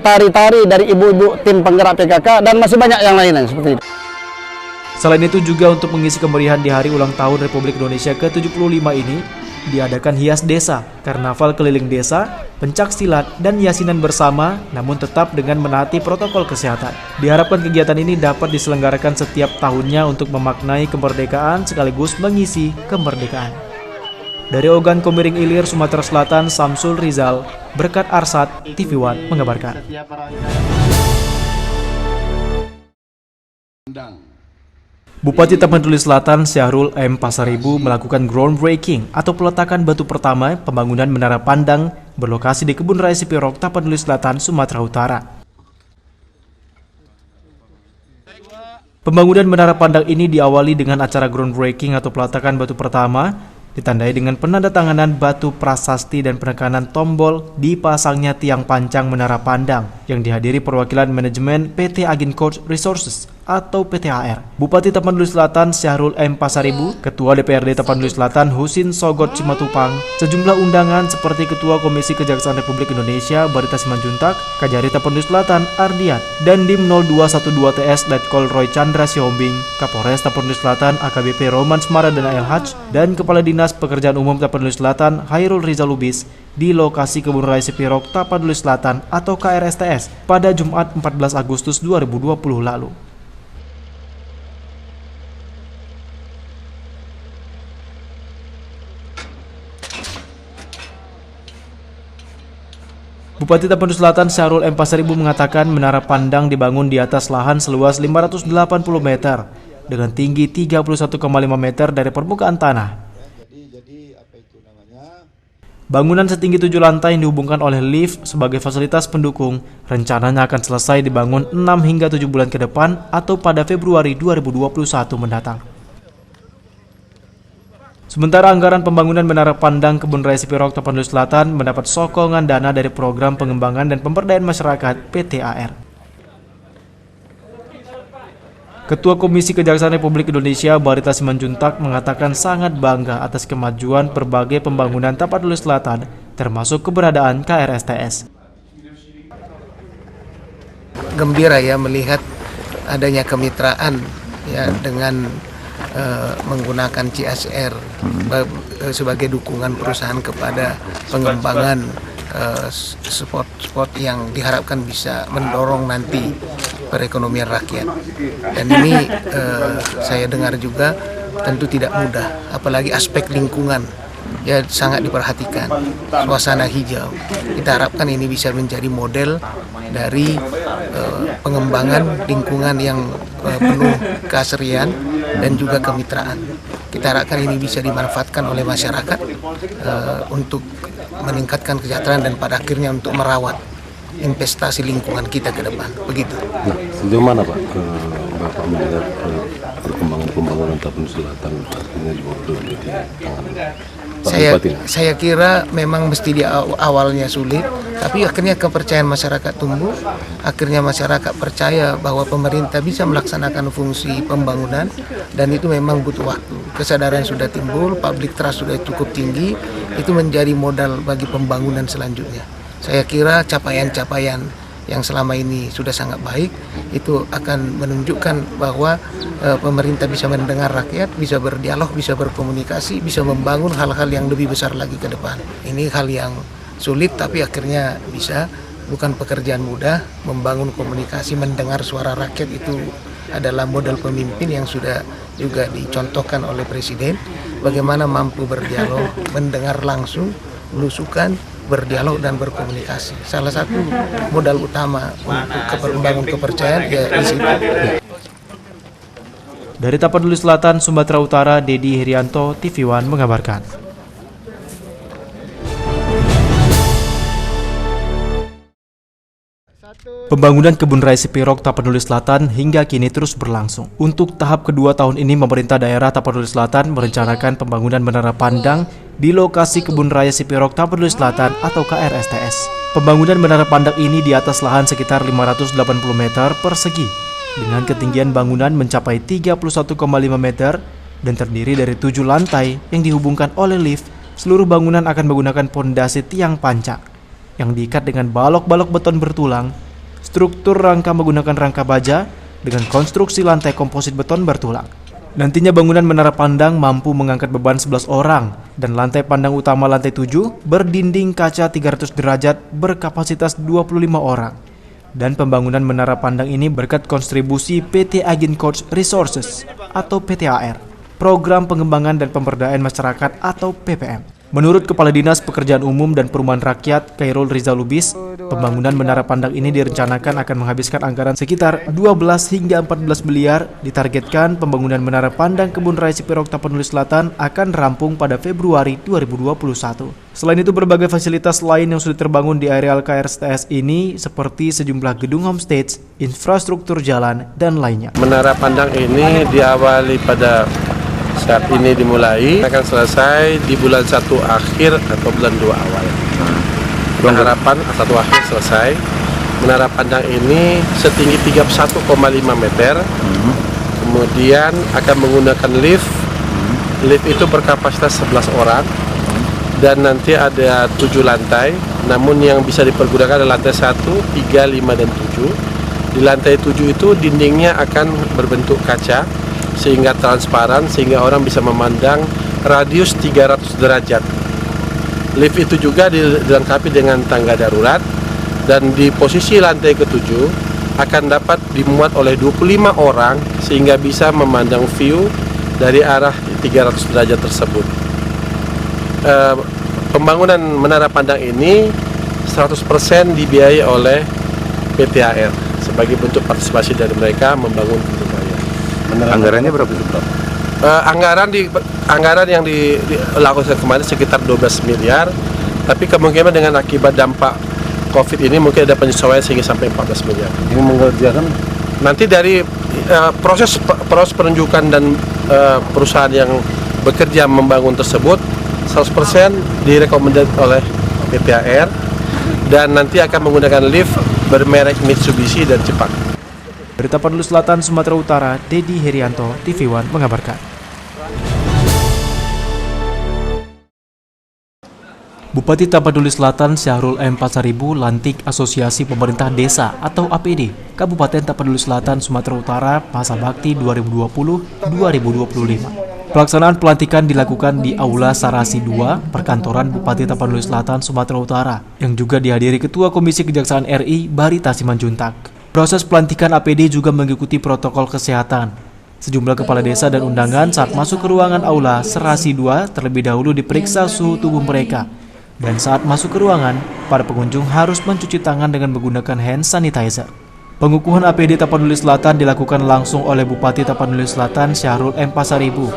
tari-tari dari ibu-ibu tim penggerak PKK, dan masih banyak yang lainnya seperti itu. Selain itu juga untuk mengisi kemeriahan di Hari Ulang Tahun Republik Indonesia ke-75 ini, diadakan hias desa, karnaval keliling desa, pencak silat, dan yasinan bersama, namun tetap dengan menaati protokol kesehatan. Diharapkan kegiatan ini dapat diselenggarakan setiap tahunnya untuk memaknai kemerdekaan sekaligus mengisi kemerdekaan. Dari Ogan Komiring Ilir, Sumatera Selatan, Samsul Rizal, Berkat Arsad, TV One mengabarkan. Bupati Tapanuli Selatan Syahrul M. Pasaribu melakukan groundbreaking atau peletakan batu pertama pembangunan Menara Pandang berlokasi di Kebun Raya Sipirok, Tapanuli Selatan, Sumatera Utara. Pembangunan Menara Pandang ini diawali dengan acara groundbreaking atau peletakan batu pertama, ditandai dengan penandatanganan batu prasasti dan penekanan tombol dipasangnya tiang pancang Menara Pandang yang dihadiri perwakilan manajemen PT Agincourt Resources, atau PTAR. Bupati Tapanuli Selatan Syahrul M. Pasaribu, Ketua DPRD Tapanuli Selatan Husin Sogot Simatupang, sejumlah undangan seperti Ketua Komisi Kejaksaan Republik Indonesia Barita Simanjuntak, Kajari Tapanuli Selatan Ardiat, dan Dim 0212 TS Letkol Roy Chandra Siombing, Kapolres Tapanuli Selatan AKBP Roman Smaradana LH, dan Kepala Dinas Pekerjaan Umum Tapanuli Selatan Hairul Rizal Lubis di lokasi Kebun Raya Sipirok Tapanuli Selatan atau KRSTS pada Jumat 14 Agustus 2020 lalu. Bupati Tapanuli Selatan Syahrul M. Pasaribu mengatakan menara pandang dibangun di atas lahan seluas 580 meter dengan tinggi 31,5 meter dari permukaan tanah. Bangunan setinggi 7 lantai yang dihubungkan oleh lift sebagai fasilitas pendukung rencananya akan selesai dibangun 6 hingga 7 bulan ke depan atau pada Februari 2021 mendatang. Sementara anggaran pembangunan menara pandang Kebun Raya Sipirok Tapanuli Selatan mendapat sokongan dana dari Program Pengembangan dan Pemberdayaan Masyarakat PTAR. Ketua Komisi Kejaksaan Republik Indonesia Barita Simanjuntak mengatakan sangat bangga atas kemajuan berbagai pembangunan Tapanuli Selatan, termasuk keberadaan KRSTS. Gembira ya melihat adanya kemitraan ya dengan menggunakan CSR sebagai dukungan perusahaan kepada pengembangan spot-spot yang diharapkan bisa mendorong nanti perekonomian rakyat. Dan ini saya dengar juga tentu tidak mudah, apalagi aspek lingkungan ya sangat diperhatikan, suasana hijau. Kita harapkan ini bisa menjadi model dari pengembangan lingkungan yang penuh keasrian dan juga kemitraan. Kita harapkan ini bisa dimanfaatkan oleh masyarakat untuk meningkatkan kesejahteraan dan pada akhirnya untuk merawat investasi lingkungan kita ke depan. Begitu. Nah, sejauh mana Pak Bapak melihat perkembangan pembangunan Tapanuli Selatan artinya juga belum jadi tangan Saya kira memang mesti di awalnya sulit, tapi akhirnya kepercayaan masyarakat tumbuh, akhirnya masyarakat percaya bahwa pemerintah bisa melaksanakan fungsi pembangunan dan itu memang butuh waktu. Kesadaran sudah timbul, public trust sudah cukup tinggi, itu menjadi modal bagi pembangunan selanjutnya. Saya kira capaian-capaian yang selama ini sudah sangat baik itu akan menunjukkan bahwa pemerintah bisa mendengar rakyat, bisa berdialog, bisa berkomunikasi, bisa membangun hal-hal yang lebih besar lagi ke depan. Ini hal yang sulit tapi akhirnya bisa, bukan pekerjaan mudah. Membangun komunikasi, mendengar suara rakyat itu adalah model pemimpin yang sudah juga dicontohkan oleh Presiden. Bagaimana mampu berdialog, mendengar langsung, belusukan, berdialog dan berkomunikasi. Salah satu modal utama untuk membangun kepercayaan ya di situ. Dari Tapanuli Selatan, Sumatera Utara, Dedi Herianto, TV One mengabarkan. Pembangunan Kebun Raya Sipirok Tapanuli Selatan hingga kini terus berlangsung. Untuk tahap kedua tahun ini, pemerintah daerah Tapanuli Selatan merencanakan pembangunan menara pandang di lokasi Kebun Raya Sipirok Tapanuli Selatan atau KRSTS. Pembangunan menara pandang ini di atas lahan sekitar 580 meter persegi dengan ketinggian bangunan mencapai 31,5 meter dan terdiri dari 7 lantai yang dihubungkan oleh lift. Seluruh bangunan akan menggunakan pondasi tiang pancak yang diikat dengan balok-balok beton bertulang. Struktur rangka menggunakan rangka baja dengan konstruksi lantai komposit beton bertulang. Nantinya bangunan menara pandang mampu mengangkat beban 11 orang dan lantai pandang utama lantai 7 berdinding kaca 300 derajat berkapasitas 25 orang. Dan pembangunan menara pandang ini berkat kontribusi PT Agincourt Resources atau PTAR, Program Pengembangan dan Pemberdayaan Masyarakat atau PPM. Menurut Kepala Dinas Pekerjaan Umum dan Perumahan Rakyat Hairul Rizal Lubis, pembangunan menara pandang ini direncanakan akan menghabiskan anggaran sekitar 12 hingga 14 miliar. Ditargetkan pembangunan menara pandang Kebun Raya Sipirok Tapanuli Selatan akan rampung pada Februari 2021. Selain itu, berbagai fasilitas lain yang sudah terbangun di areal KRSTS ini seperti sejumlah gedung homestay, infrastruktur jalan, dan lainnya. Menara pandang ini diawali pada saat ini dimulai, akan selesai di bulan 1 akhir atau bulan 2 awal. Harapan 1 akhir selesai Menara pandang ini setinggi 31,5 meter. Kemudian akan menggunakan lift. Lift itu berkapasitas 11 orang. Dan nanti ada 7 lantai. Namun yang bisa dipergunakan adalah lantai 1, 3, 5, dan 7. Di lantai 7 itu dindingnya akan berbentuk kaca sehingga transparan, sehingga orang bisa memandang radius 300 derajat. Lift itu juga dilengkapi dengan tangga darurat, dan di posisi lantai ke-7 akan dapat dimuat oleh 25 orang sehingga bisa memandang view dari arah 300 derajat tersebut. Pembangunan Menara Pandang ini 100% dibiayai oleh PTHR sebagai bentuk partisipasi dari mereka membangun Pintu Raya. Anggarannya berapa itu, Pak? Anggaran yang dilakukan kemarin sekitar 12 miliar, tapi kemungkinan dengan akibat dampak COVID ini mungkin ada penyesuaian sehingga sampai 14 miliar. Ini mengerjakan nanti dari proses penunjukan dan perusahaan yang bekerja membangun tersebut 100% direkomendasi oleh PTHR, dan nanti akan menggunakan lift bermerek Mitsubishi dan Jepang. Berita Tapanuli Selatan, Sumatera Utara, Dedi Herianto, TV One mengabarkan. Bupati Tapanuli Selatan Syahrul M. Pasaribu lantik Asosiasi Pemerintah Desa atau APD Kabupaten Tapanuli Selatan, Sumatera Utara masa bakti 2020-2025. Pelaksanaan pelantikan dilakukan di Aula Sarasi 2, Perkantoran Bupati Tapanuli Selatan, Sumatera Utara, yang juga dihadiri Ketua Komisi Kejaksaan RI Barita Simanjuntak. Proses pelantikan APD juga mengikuti protokol kesehatan. Sejumlah kepala desa dan undangan saat masuk ke ruangan Aula Sarasi 2 terlebih dahulu diperiksa suhu tubuh mereka. Dan saat masuk ke ruangan, para pengunjung harus mencuci tangan dengan menggunakan hand sanitizer. Pengukuhan APD Tapanuli Selatan dilakukan langsung oleh Bupati Tapanuli Selatan Syahrul M. Pasaribu.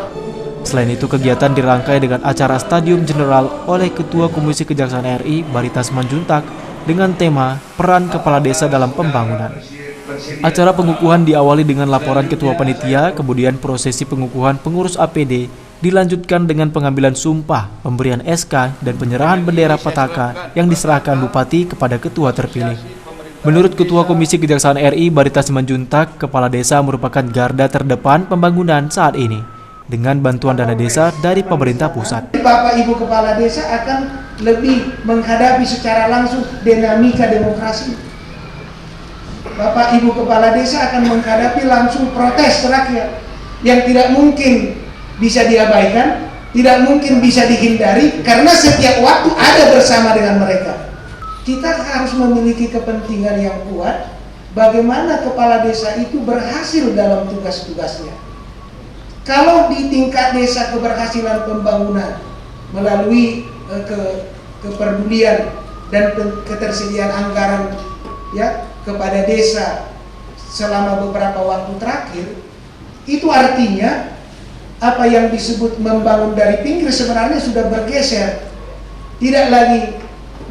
Selain itu, kegiatan dirangkai dengan acara Stadium General oleh Ketua Komisi Kejaksaan RI Barita Simanjuntak dengan tema Peran Kepala Desa dalam Pembangunan. Acara pengukuhan diawali dengan laporan Ketua Panitia, kemudian prosesi pengukuhan pengurus APD dilanjutkan dengan pengambilan sumpah, pemberian SK, dan penyerahan bendera petaka yang diserahkan Bupati kepada Ketua terpilih. Menurut Ketua Komisi Kejaksaan RI Barita Simanjuntak, kepala desa merupakan garda terdepan pembangunan saat ini dengan bantuan dana desa dari pemerintah pusat. Bapak Ibu Kepala Desa akan lebih menghadapi secara langsung dinamika demokrasi. Bapak Ibu Kepala Desa akan menghadapi langsung protes rakyat yang tidak mungkin bisa diabaikan, tidak mungkin bisa dihindari karena setiap waktu ada bersama dengan mereka. Kita harus memiliki kepentingan yang kuat bagaimana kepala desa itu berhasil dalam tugas-tugasnya. Kalau di tingkat desa keberhasilan pembangunan melalui kepedulian dan ketersediaan anggaran ya kepada desa selama beberapa waktu terakhir, itu artinya apa yang disebut membangun dari pinggir sebenarnya sudah bergeser, tidak lagi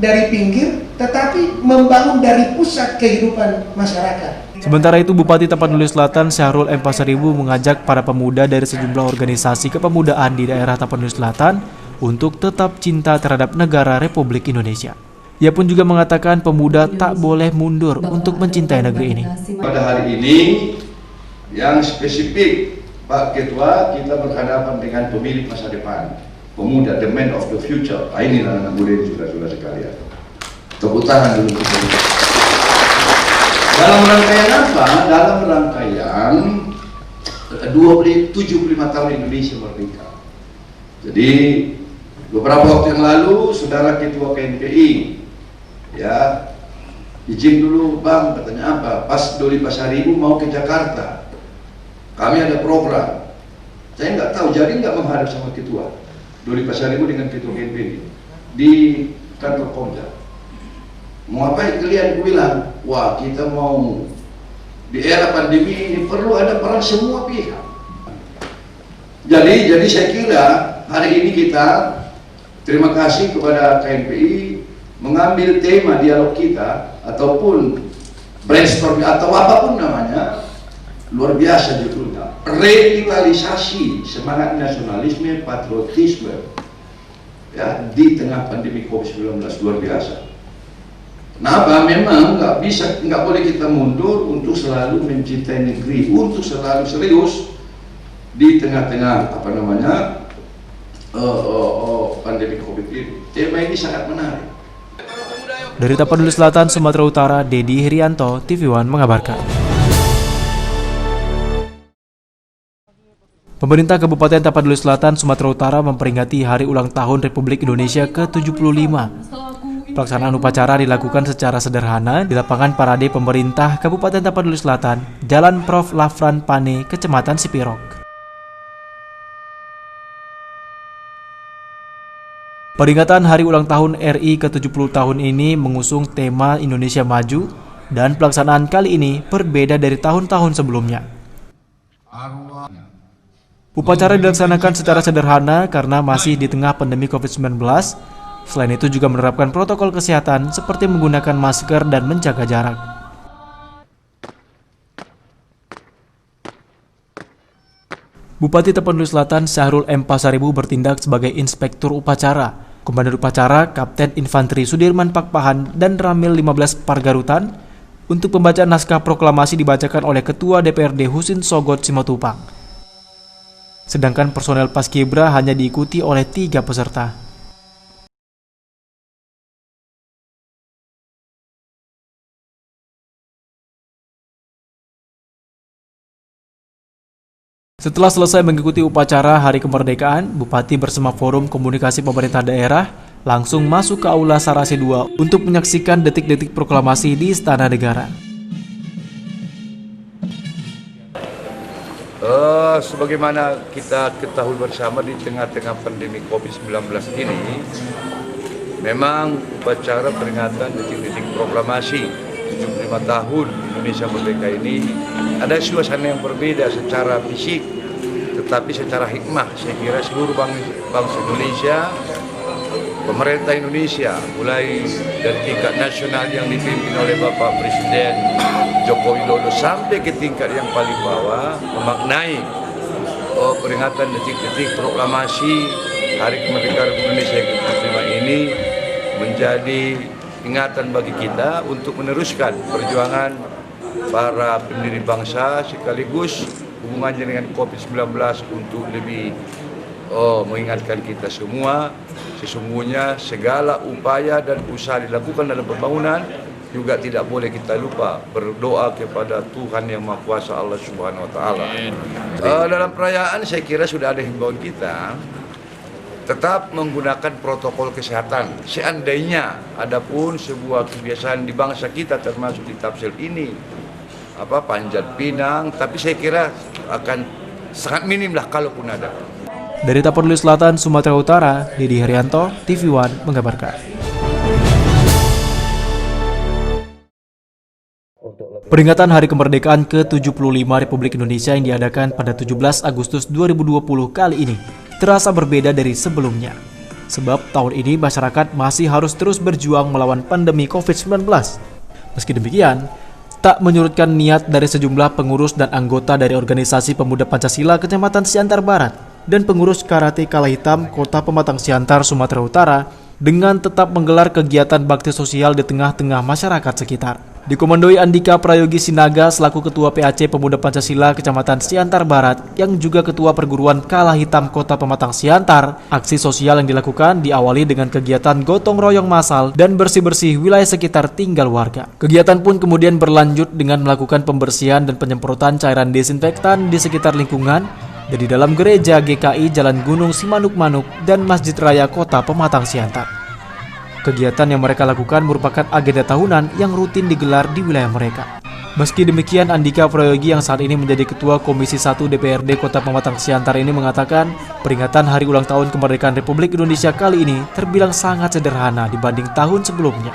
dari pinggir tetapi membangun dari pusat kehidupan masyarakat. Sementara itu, Bupati Tapanuli Selatan Syahrul M. Pasaribu mengajak para pemuda dari sejumlah organisasi kepemudaan di daerah Tapanuli Selatan untuk tetap cinta terhadap negara Republik Indonesia. Ia pun juga mengatakan pemuda tak boleh mundur untuk mencintai negeri ini. Pada hari ini yang spesifik, Pak Ketua, kita berhadapan dengan pemilik masa depan, pemuda, the man of the future. Inilah anak muda saudara-saudara sekalian. Tepuk tangan dulu. Dalam rangkaian apa? Dalam rangkaian 75 tahun Indonesia merdeka. Jadi beberapa waktu yang lalu saudara Ketua KNPI ya izin dulu bang, katanya apa? Pas Doli Pasaribu mau ke Jakarta, kami ada program. Saya nggak tahu, jadi nggak menghadap sama Ketua Doli Pasaribu dengan Ketua KNPI di kantor Komda. Mau apa kalian bilang? Wah, kita mau di era pandemi ini perlu ada peran semua pihak. Jadi saya kira hari ini kita terima kasih kepada KNPI mengambil tema dialog kita ataupun brainstorming atau apapun namanya, luar biasa judulnya. Revitalisasi semangat nasionalisme, patriotisme ya di tengah pandemi COVID-19, luar biasa. Kenapa? Memang nggak boleh kita mundur untuk selalu mencintai negeri, untuk selalu serius di tengah-tengah pandemi COVID ini. Tema ini sangat menarik. Dari Tapanuli Selatan, Sumatera Utara, Dedi Herianto, TV One mengabarkan. Pemerintah Kabupaten Tapanuli Selatan, Sumatera Utara memperingati Hari Ulang Tahun Republik Indonesia ke-75. Pelaksanaan upacara dilakukan secara sederhana di lapangan parade pemerintah Kabupaten Tapanuli Selatan, Jalan Prof. Lafran Pane, Kecamatan Sipirok. Peringatan Hari Ulang Tahun RI ke-70 tahun ini mengusung tema Indonesia Maju, dan pelaksanaan kali ini berbeda dari tahun-tahun sebelumnya. Upacara dilaksanakan secara sederhana karena masih di tengah pandemi COVID-19. Selain itu juga menerapkan protokol kesehatan seperti menggunakan masker dan menjaga jarak. Bupati Tapanuli Selatan Syahrul M. Pasaribu bertindak sebagai inspektur upacara. Komandan upacara Kapten Infanteri Sudirman Pakpahan dan Ramil 15 Pargarutan untuk pembacaan naskah proklamasi dibacakan oleh Ketua DPRD Husin Sogot Simatupang. Sedangkan personel Paskibra hanya diikuti oleh 3 peserta. Setelah selesai mengikuti upacara Hari Kemerdekaan, Bupati bersama Forum Komunikasi Pemerintah Daerah langsung masuk ke Aula Sarasi II untuk menyaksikan detik-detik proklamasi di Istana Negara. Sebagaimana kita ketahui bersama di tengah-tengah pandemi COVID-19 ini, memang upacara peringatan detik-detik proklamasi 75 tahun Indonesia Merdeka ini ada suasana yang berbeda secara fisik, tetapi secara hikmah saya kira seluruh bangsa Indonesia, pemerintah Indonesia mulai dari tingkat nasional yang dipimpin oleh Bapak Presiden Joko Widodo sampai ke tingkat yang paling bawah memaknai peringatan detik-detik proklamasi Hari Kemerdekaan Indonesia ke-75 ini menjadi ingatan bagi kita untuk meneruskan perjuangan para pendiri bangsa sekaligus hubungannya dengan COVID-19 untuk lebih mengingatkan kita semua sesungguhnya segala upaya dan usaha dilakukan dalam pembangunan juga tidak boleh kita lupa berdoa kepada Tuhan Yang Maha Kuasa Allah Subhanahu wa taala. Dalam perayaan saya kira sudah ada himbauan kita tetap menggunakan protokol kesehatan. Seandainya adapun sebuah kebiasaan di bangsa kita termasuk di Tapsel ini panjat pinang, tapi saya kira akan sangat minim lah kalaupun ada. Dari Tapanuli Selatan, Sumatera Utara, Dedi Herianto, TV One mengabarkan. Peringatan Hari Kemerdekaan ke-75 Republik Indonesia yang diadakan pada 17 Agustus 2020 kali ini terasa berbeda dari sebelumnya. Sebab tahun ini masyarakat masih harus terus berjuang melawan pandemi COVID-19. Meski demikian, tak menyurutkan niat dari sejumlah pengurus dan anggota dari Organisasi Pemuda Pancasila Kecamatan Siantar Barat dan pengurus Karate Kala Hitam Kota Pematang Siantar, Sumatera Utara dengan tetap menggelar kegiatan bakti sosial di tengah-tengah masyarakat sekitar. Dikomandoi Andika Prayogi Sinaga selaku Ketua PAC Pemuda Pancasila Kecamatan Siantar Barat yang juga Ketua Perguruan Kala Hitam Kota Pematang Siantar, aksi sosial yang dilakukan diawali dengan kegiatan gotong royong massal dan bersih-bersih wilayah sekitar tinggal warga. Kegiatan pun kemudian berlanjut dengan melakukan pembersihan dan penyemprotan cairan desinfektan di sekitar lingkungan dari dalam gereja GKI Jalan Gunung Simanuk-Manuk dan Masjid Raya Kota Pematang Siantar. Kegiatan yang mereka lakukan merupakan agenda tahunan yang rutin digelar di wilayah mereka. Meski demikian, Andika Prayogi yang saat ini menjadi Ketua Komisi 1 DPRD Kota Pematang Siantar ini mengatakan peringatan Hari Ulang Tahun Kemerdekaan Republik Indonesia kali ini terbilang sangat sederhana dibanding tahun sebelumnya.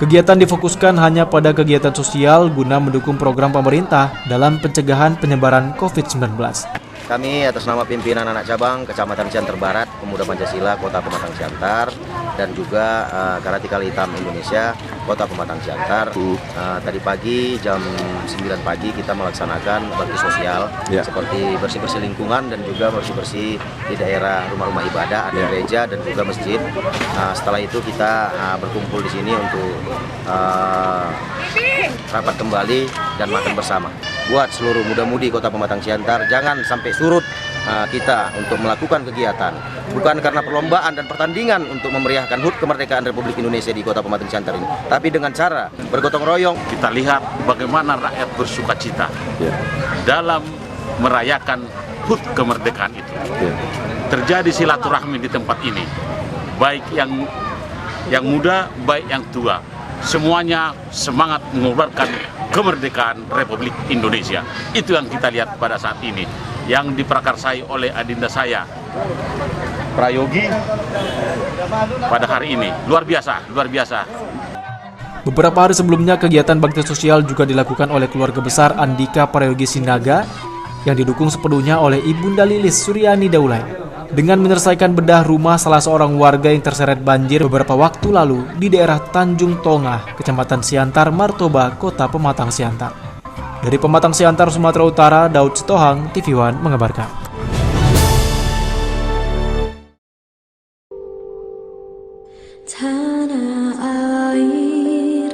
Kegiatan difokuskan hanya pada kegiatan sosial guna mendukung program pemerintah dalam pencegahan penyebaran COVID-19. Kami atas nama pimpinan anak cabang Kecamatan Ciantar Barat, Pemuda Pancasila Kota Pematang Siantar, dan juga Karatikal Hitam Indonesia Kota Pematang Siantar. Tadi pagi jam 9 pagi kita melaksanakan bakti sosial seperti bersih-bersih lingkungan dan juga bersih-bersih di daerah rumah-rumah ibadah, ada gereja dan juga masjid. Setelah itu kita berkumpul di sini untuk rapat kembali dan makan bersama. Buat seluruh muda-mudi Kota Pematang Siantar, jangan sampai surut kita untuk melakukan kegiatan. Bukan karena perlombaan dan pertandingan untuk memeriahkan HUT kemerdekaan Republik Indonesia di Kota Pematang Siantar ini, tapi dengan cara bergotong royong. Kita lihat bagaimana rakyat bersuka cita dalam merayakan HUT kemerdekaan itu. Terjadi silaturahmi di tempat ini, baik yang muda, baik yang tua. Semuanya semangat mengobarkan kemerdekaan Republik Indonesia. Itu yang kita lihat pada saat ini, yang diprakarsai oleh adinda saya, Prayogi, pada hari ini. Luar biasa, luar biasa. Beberapa hari sebelumnya, kegiatan bakti sosial juga dilakukan oleh keluarga besar Andika Prayogi Sinaga yang didukung sepenuhnya oleh Ibunda Lilis Suryani Daulay dengan menyelesaikan bedah rumah salah seorang warga yang terseret banjir beberapa waktu lalu di daerah Tanjung Tongah, Kecamatan Siantar, Martoba, Kota Pematang Siantar. Dari Pematang Siantar, Sumatera Utara, Daud Sitohang, TV One mengabarkan. Tanah air,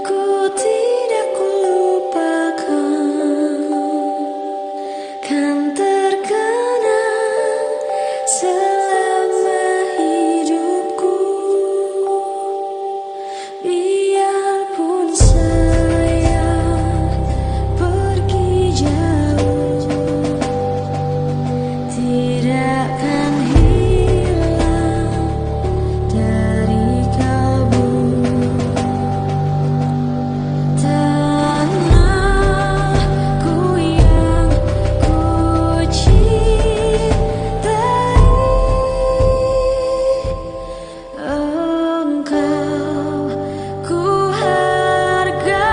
ku tidak lupakan, kan terkenang selama hidupku. Biarpun saya pergi jauh, tidak akan hilang dari kalbu. Tanahku yang ku cintai, engkau ku hargai.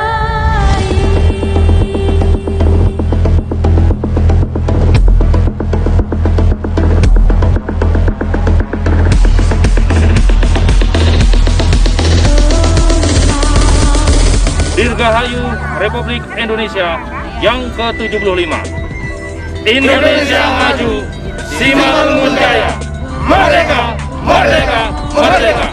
Dirgahayu Republik Indonesia yang ke-75. Indonesia maju, Simalungun jaya. Merdeka, merdeka, merdeka.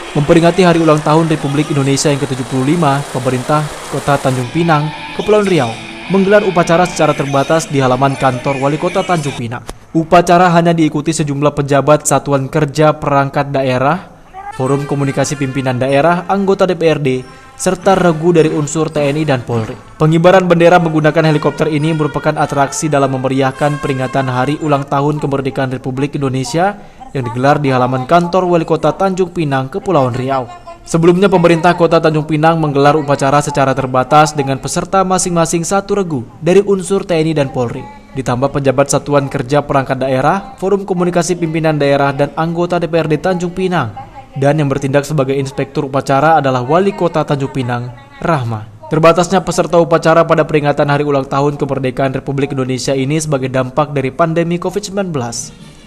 Memperingati hari ulang tahun Republik Indonesia yang ke-75, pemerintah Kota Tanjung Pinang, Kepulauan Riau, menggelar upacara secara terbatas di halaman kantor Wali Kota Tanjung Pinang. Upacara hanya diikuti sejumlah pejabat Satuan Kerja Perangkat Daerah, Forum Komunikasi Pimpinan Daerah, anggota DPRD, serta regu dari unsur TNI dan Polri. Pengibaran bendera menggunakan helikopter ini merupakan atraksi dalam memeriahkan peringatan Hari Ulang Tahun Kemerdekaan Republik Indonesia yang digelar di halaman kantor Wali Kota Tanjung Pinang, Kepulauan Riau. Sebelumnya, pemerintah Kota Tanjung Pinang menggelar upacara secara terbatas dengan peserta masing-masing satu regu dari unsur TNI dan Polri, ditambah pejabat Satuan Kerja Perangkat Daerah, Forum Komunikasi Pimpinan Daerah, dan anggota DPRD Tanjung Pinang. Dan yang bertindak sebagai inspektur upacara adalah Wali Kota Tanjung Pinang, Rahma. Terbatasnya peserta upacara pada peringatan Hari Ulang Tahun Kemerdekaan Republik Indonesia ini sebagai dampak dari pandemi COVID-19.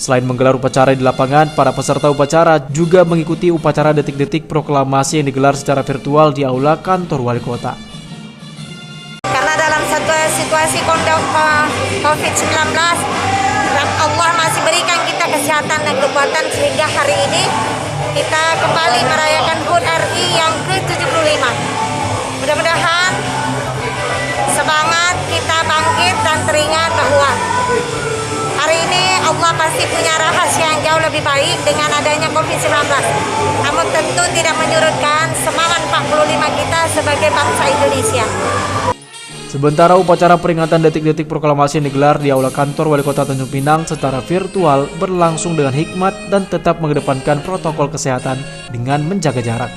Selain menggelar upacara di lapangan, para peserta upacara juga mengikuti upacara detik-detik proklamasi yang digelar secara virtual di aula kantor Wali Kota. Karena dalam satu situasi COVID-19, Allah masih berikan kita kesehatan dan kekuatan sehingga hari ini kita kembali merayakan HUT RI yang ke-75. Mudah-mudahan semangat kita bangkit dan teringat bahwa hari ini Allah Allah pasti punya rahasia yang jauh lebih baik dengan adanya COVID-19. Namun tentu tidak menyurutkan semangat 45 kita sebagai bangsa Indonesia. Sementara upacara peringatan detik-detik proklamasi yang digelar di Aula Kantor Wali Kota Tanjung Pinang secara virtual berlangsung dengan hikmat dan tetap mengedepankan protokol kesehatan dengan menjaga jarak.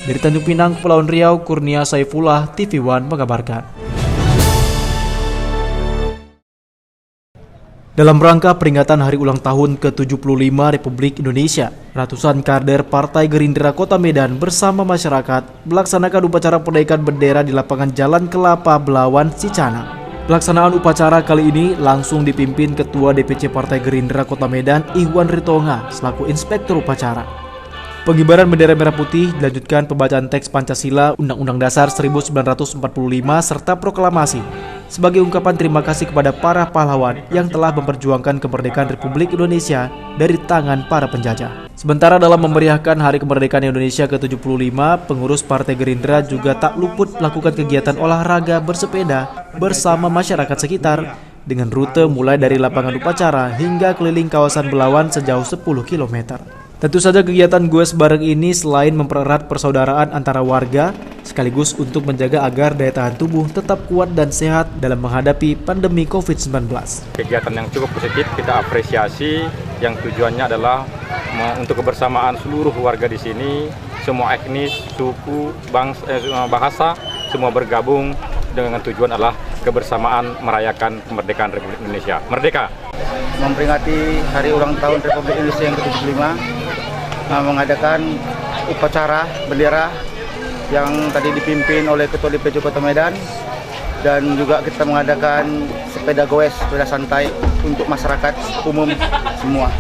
Dari Tanjung Pinang, Kepulauan Riau, Kurnia Saifullah, TV One mengabarkan. Dalam rangka peringatan hari ulang tahun ke-75 Republik Indonesia, ratusan kader Partai Gerindra Kota Medan bersama masyarakat melaksanakan upacara penaikan bendera di lapangan Jalan Kelapa Belawan, Cicanang. Pelaksanaan upacara kali ini langsung dipimpin Ketua DPC Partai Gerindra Kota Medan Ihwan Ritonga selaku inspektur upacara. Pengibaran bendera merah putih dilanjutkan pembacaan teks Pancasila, Undang-Undang Dasar 1945 serta proklamasi sebagai ungkapan terima kasih kepada para pahlawan yang telah memperjuangkan kemerdekaan Republik Indonesia dari tangan para penjajah. Sementara dalam memeriahkan Hari Kemerdekaan Indonesia ke-75, pengurus Partai Gerindra juga tak luput melakukan kegiatan olahraga bersepeda bersama masyarakat sekitar dengan rute mulai dari lapangan upacara hingga keliling kawasan Belawan sejauh 10 km. Tentu saja kegiatan goes bareng ini selain mempererat persaudaraan antara warga, sekaligus untuk menjaga agar daya tahan tubuh tetap kuat dan sehat dalam menghadapi pandemi COVID-19. Kegiatan yang cukup positif kita apresiasi, yang tujuannya adalah untuk kebersamaan seluruh warga di sini, semua etnis, suku, bahasa, semua bergabung dengan tujuan adalah kebersamaan merayakan kemerdekaan Republik Indonesia. Merdeka! Memperingati Hari Ulang Tahun Republik Indonesia yang ke-75, mengadakan upacara bendera yang tadi dipimpin oleh Ketua DPC Kota Medan, dan juga kita mengadakan sepeda goes, sepeda santai untuk masyarakat umum semua.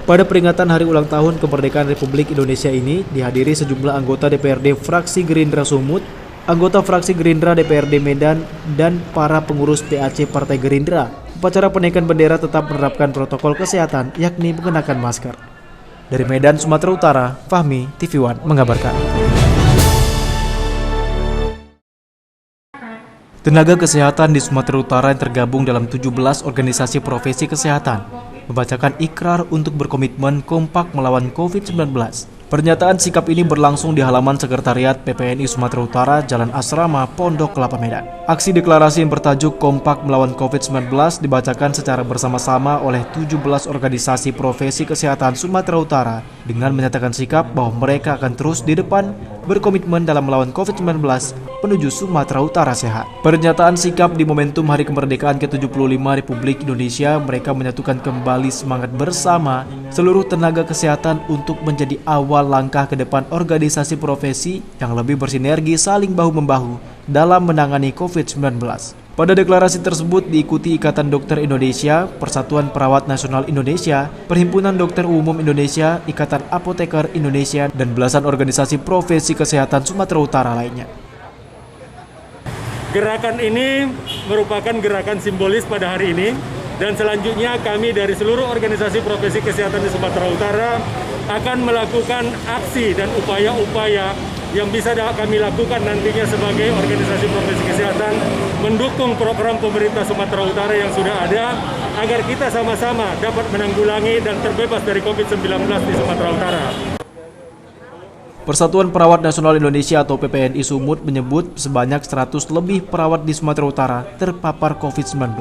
Pada peringatan Hari Ulang Tahun Kemerdekaan Republik Indonesia ini dihadiri sejumlah anggota DPRD fraksi Gerindra Sumut, anggota fraksi Gerindra DPRD Medan, dan para pengurus PAC Partai Gerindra. Upacara penaikan bendera tetap menerapkan protokol kesehatan, yakni mengenakan masker. Dari Medan, Sumatera Utara, Fahmi, TV One mengabarkan. Tenaga kesehatan di Sumatera Utara yang tergabung dalam 17 organisasi profesi kesehatan membacakan ikrar untuk berkomitmen kompak melawan COVID-19. Pernyataan sikap ini berlangsung di halaman Sekretariat PPNI Sumatera Utara, Jalan Asrama, Pondok Kelapa Medan. Aksi deklarasi yang bertajuk Kompak Melawan COVID-19 dibacakan secara bersama-sama oleh 17 organisasi profesi kesehatan Sumatera Utara dengan menyatakan sikap bahwa mereka akan terus di depan berkomitmen dalam melawan COVID-19 menuju Sumatera Utara sehat. Pernyataan sikap di momentum Hari Kemerdekaan ke-75 Republik Indonesia, mereka menyatukan kembali semangat bersama seluruh tenaga kesehatan untuk menjadi awal langkah ke depan organisasi profesi yang lebih bersinergi saling bahu-membahu dalam menangani COVID-19. Pada deklarasi tersebut diikuti Ikatan Dokter Indonesia, Persatuan Perawat Nasional Indonesia, Perhimpunan Dokter Umum Indonesia, Ikatan Apoteker Indonesia, dan belasan organisasi profesi kesehatan Sumatera Utara lainnya. Gerakan ini merupakan gerakan simbolis pada hari ini, dan selanjutnya kami dari seluruh organisasi profesi kesehatan di Sumatera Utara akan melakukan aksi dan upaya-upaya yang bisa kami lakukan nantinya sebagai organisasi profesi kesehatan mendukung program pemerintah Sumatera Utara yang sudah ada agar kita sama-sama dapat menanggulangi dan terbebas dari COVID-19 di Sumatera Utara. Persatuan Perawat Nasional Indonesia atau PPNI Sumut menyebut sebanyak 100 lebih perawat di Sumatera Utara terpapar COVID-19.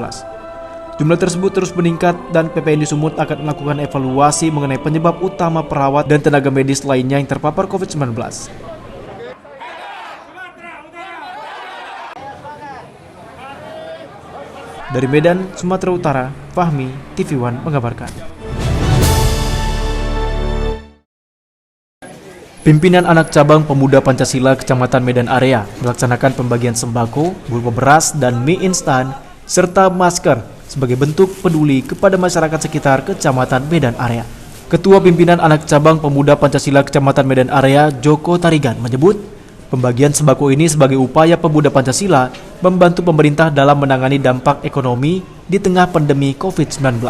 Jumlah tersebut terus meningkat dan PPNI Sumut akan melakukan evaluasi mengenai penyebab utama perawat dan tenaga medis lainnya yang terpapar COVID-19. Dari Medan, Sumatera Utara, Fahmi, TV One mengabarkan. Pimpinan anak cabang Pemuda Pancasila Kecamatan Medan Area melaksanakan pembagian sembako, berupa beras dan mie instan, serta masker sebagai bentuk peduli kepada masyarakat sekitar Kecamatan Medan Area. Ketua Pimpinan Anak Cabang Pemuda Pancasila Kecamatan Medan Area, Joko Tarigan, menyebut pembagian sembako ini sebagai upaya pemuda Pancasila membantu pemerintah dalam menangani dampak ekonomi di tengah pandemi COVID-19.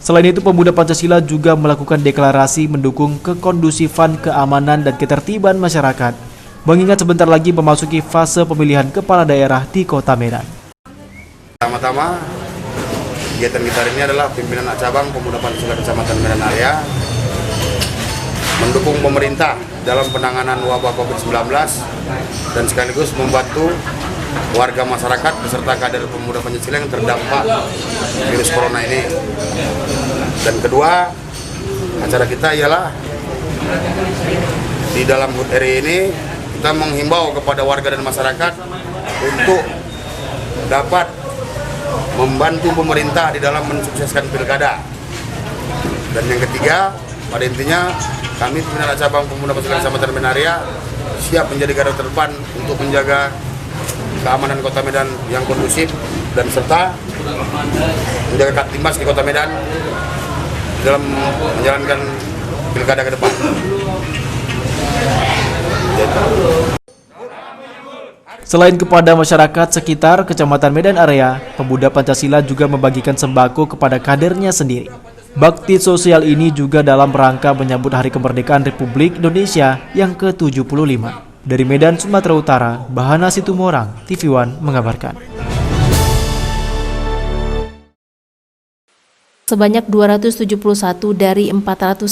Selain itu, pemuda Pancasila juga melakukan deklarasi mendukung kekondusifan, keamanan, dan ketertiban masyarakat, mengingat sebentar lagi memasuki fase pemilihan kepala daerah di Kota Medan. Pertama-tama Kegiatan kita hari ini adalah pimpinan cabang Pemuda Pancasila Kecamatan Medan Area mendukung pemerintah dalam penanganan wabah COVID-19 dan sekaligus membantu warga masyarakat beserta kader Pemuda Pancasila yang terdampak virus corona ini. Dan kedua, acara kita ialah di dalam HUT RI ini kita menghimbau kepada warga dan masyarakat untuk dapat membantu pemerintah di dalam mensukseskan pilkada. Dan yang ketiga, pada intinya kami pimpinan cabang Pemuda Pancasila Kecamatan Medan Area siap menjadi garda terdepan untuk menjaga keamanan Kota Medan yang kondusif dan serta menjaga Kaktimas di Kota Medan dalam menjalankan pilkada ke depan. Selain kepada masyarakat sekitar Kecamatan Medan Area, Pemuda Pancasila juga membagikan sembako kepada kadernya sendiri. Bakti sosial ini juga dalam rangka menyambut Hari Kemerdekaan Republik Indonesia yang ke-75. Dari Medan, Sumatera Utara, Bahana Situmorang, TV One mengabarkan. Sebanyak 271 dari 498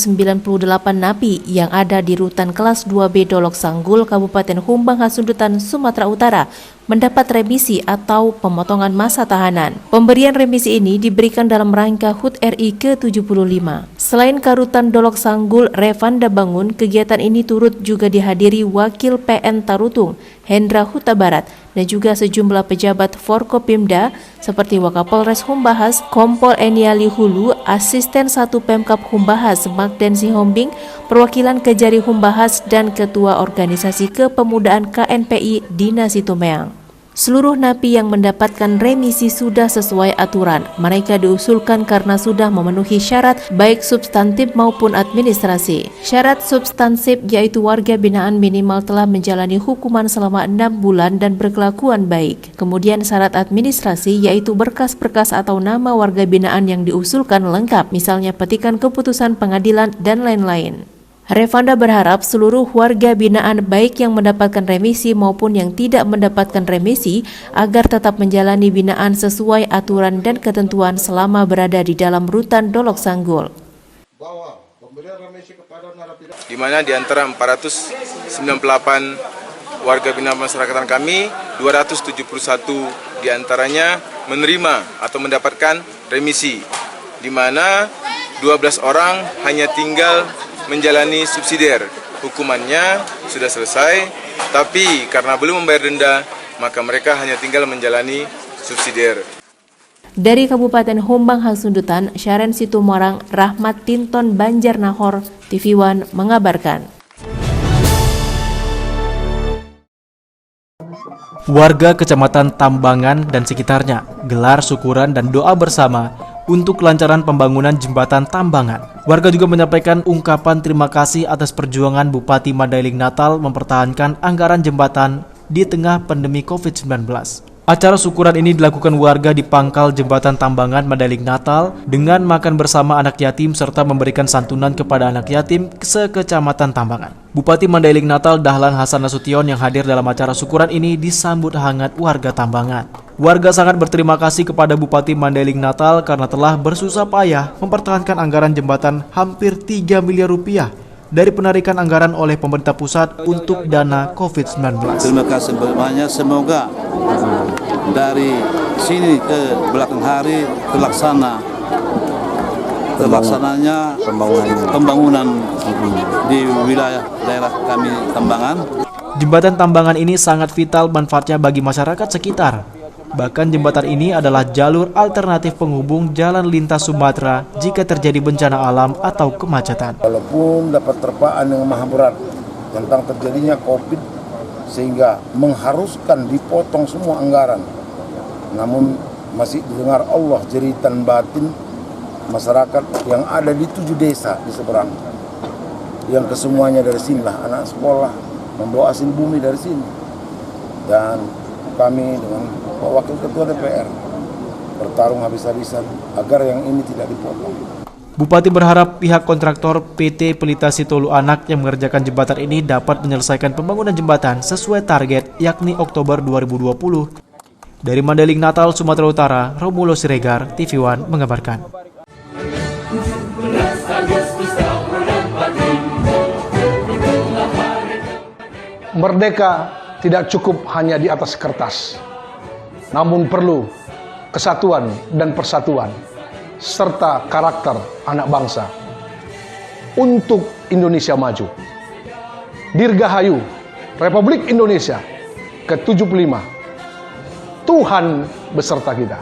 napi yang ada di rutan kelas 2B Dolok Sanggul, Kabupaten Humbang Hasundutan, Sumatera Utara mendapat remisi atau pemotongan masa tahanan. Pemberian remisi ini diberikan dalam rangka HUT RI ke-75. Selain Karutan Dolok Sanggul, Revanda Bangun, kegiatan ini turut juga dihadiri Wakil PN Tarutung, Hendra Huta Barat, dan juga sejumlah pejabat Forkopimda seperti Wakapolres Humbahas, Kompol Eniali Hulu, Asisten 1 Pemkap Humbahas, Magden Sihombing, perwakilan Kejari Humbahas, dan Ketua Organisasi Kepemudaan KNPI Dina Situmeang. Seluruh napi yang mendapatkan remisi sudah sesuai aturan. Mereka diusulkan karena sudah memenuhi syarat baik substantif maupun administrasi. Syarat substantif yaitu warga binaan minimal telah menjalani hukuman selama 6 bulan dan berkelakuan baik. Kemudian syarat administrasi yaitu berkas-berkas atau nama warga binaan yang diusulkan lengkap, misalnya petikan keputusan pengadilan dan lain-lain. Revanda berharap seluruh warga binaan baik yang mendapatkan remisi maupun yang tidak mendapatkan remisi agar tetap menjalani binaan sesuai aturan dan ketentuan selama berada di dalam rutan Dolok Sanggul. Di mana di antara 498 warga binaan masyarakatan kami, 271 diantaranya menerima atau mendapatkan remisi, di mana 12 orang hanya tinggal menjalani subsidiar. Hukumannya sudah selesai, tapi karena belum membayar denda, maka mereka hanya tinggal menjalani subsidiar. Dari Kabupaten Humbang Hasundutan, Syaren Situmorang, Rahmat Tinton Banjarnahor, TV One mengabarkan. Warga Kecamatan Tambangan dan sekitarnya gelar syukuran dan doa bersama untuk kelancaran pembangunan jembatan Tambangan. Warga juga menyampaikan ungkapan terima kasih atas perjuangan Bupati Mandailing Natal mempertahankan anggaran jembatan di tengah pandemi COVID-19. Acara syukuran ini dilakukan warga di pangkal jembatan Tambangan Mandailing Natal dengan makan bersama anak yatim serta memberikan santunan kepada anak yatim se-Kecamatan Tambangan. Bupati Mandailing Natal Dahlan Hasan Nasution yang hadir dalam acara syukuran ini disambut hangat warga Tambangan. Warga sangat berterima kasih kepada Bupati Mandailing Natal karena telah bersusah payah mempertahankan anggaran jembatan hampir 3 miliar rupiah dari penarikan anggaran oleh pemerintah pusat untuk dana COVID-19. Terima kasih banyak, semoga dari sini ke belakang hari terlaksananya pembangunan di wilayah daerah kami Tambangan. Jembatan Tambangan ini sangat vital manfaatnya bagi masyarakat sekitar. Bahkan jembatan ini adalah jalur alternatif penghubung jalan lintas Sumatera jika terjadi bencana alam atau kemacetan. Walaupun dapat terpaan yang maha berat tentang terjadinya COVID sehingga mengharuskan dipotong semua anggaran, namun masih didengar Allah jeritan batin masyarakat yang ada di 7 desa di seberang, yang kesemuanya dari sinilah anak sekolah membawa hasil bumi dari sini, dan kami dengan Wakil Ketua DPR bertarung habis-habisan agar yang ini tidak dipotong. Bupati berharap pihak kontraktor PT Pelita Sitolu Anak yang mengerjakan jembatan ini dapat menyelesaikan pembangunan jembatan sesuai target yakni Oktober 2020. Dari Mandailing Natal, Sumatera Utara, Romulo Siregar, TV One mengabarkan. Merdeka tidak cukup hanya di atas kertas, namun perlu kesatuan dan persatuan, serta karakter anak bangsa untuk Indonesia maju. Dirgahayu Republik Indonesia ke-75. Tuhan beserta kita.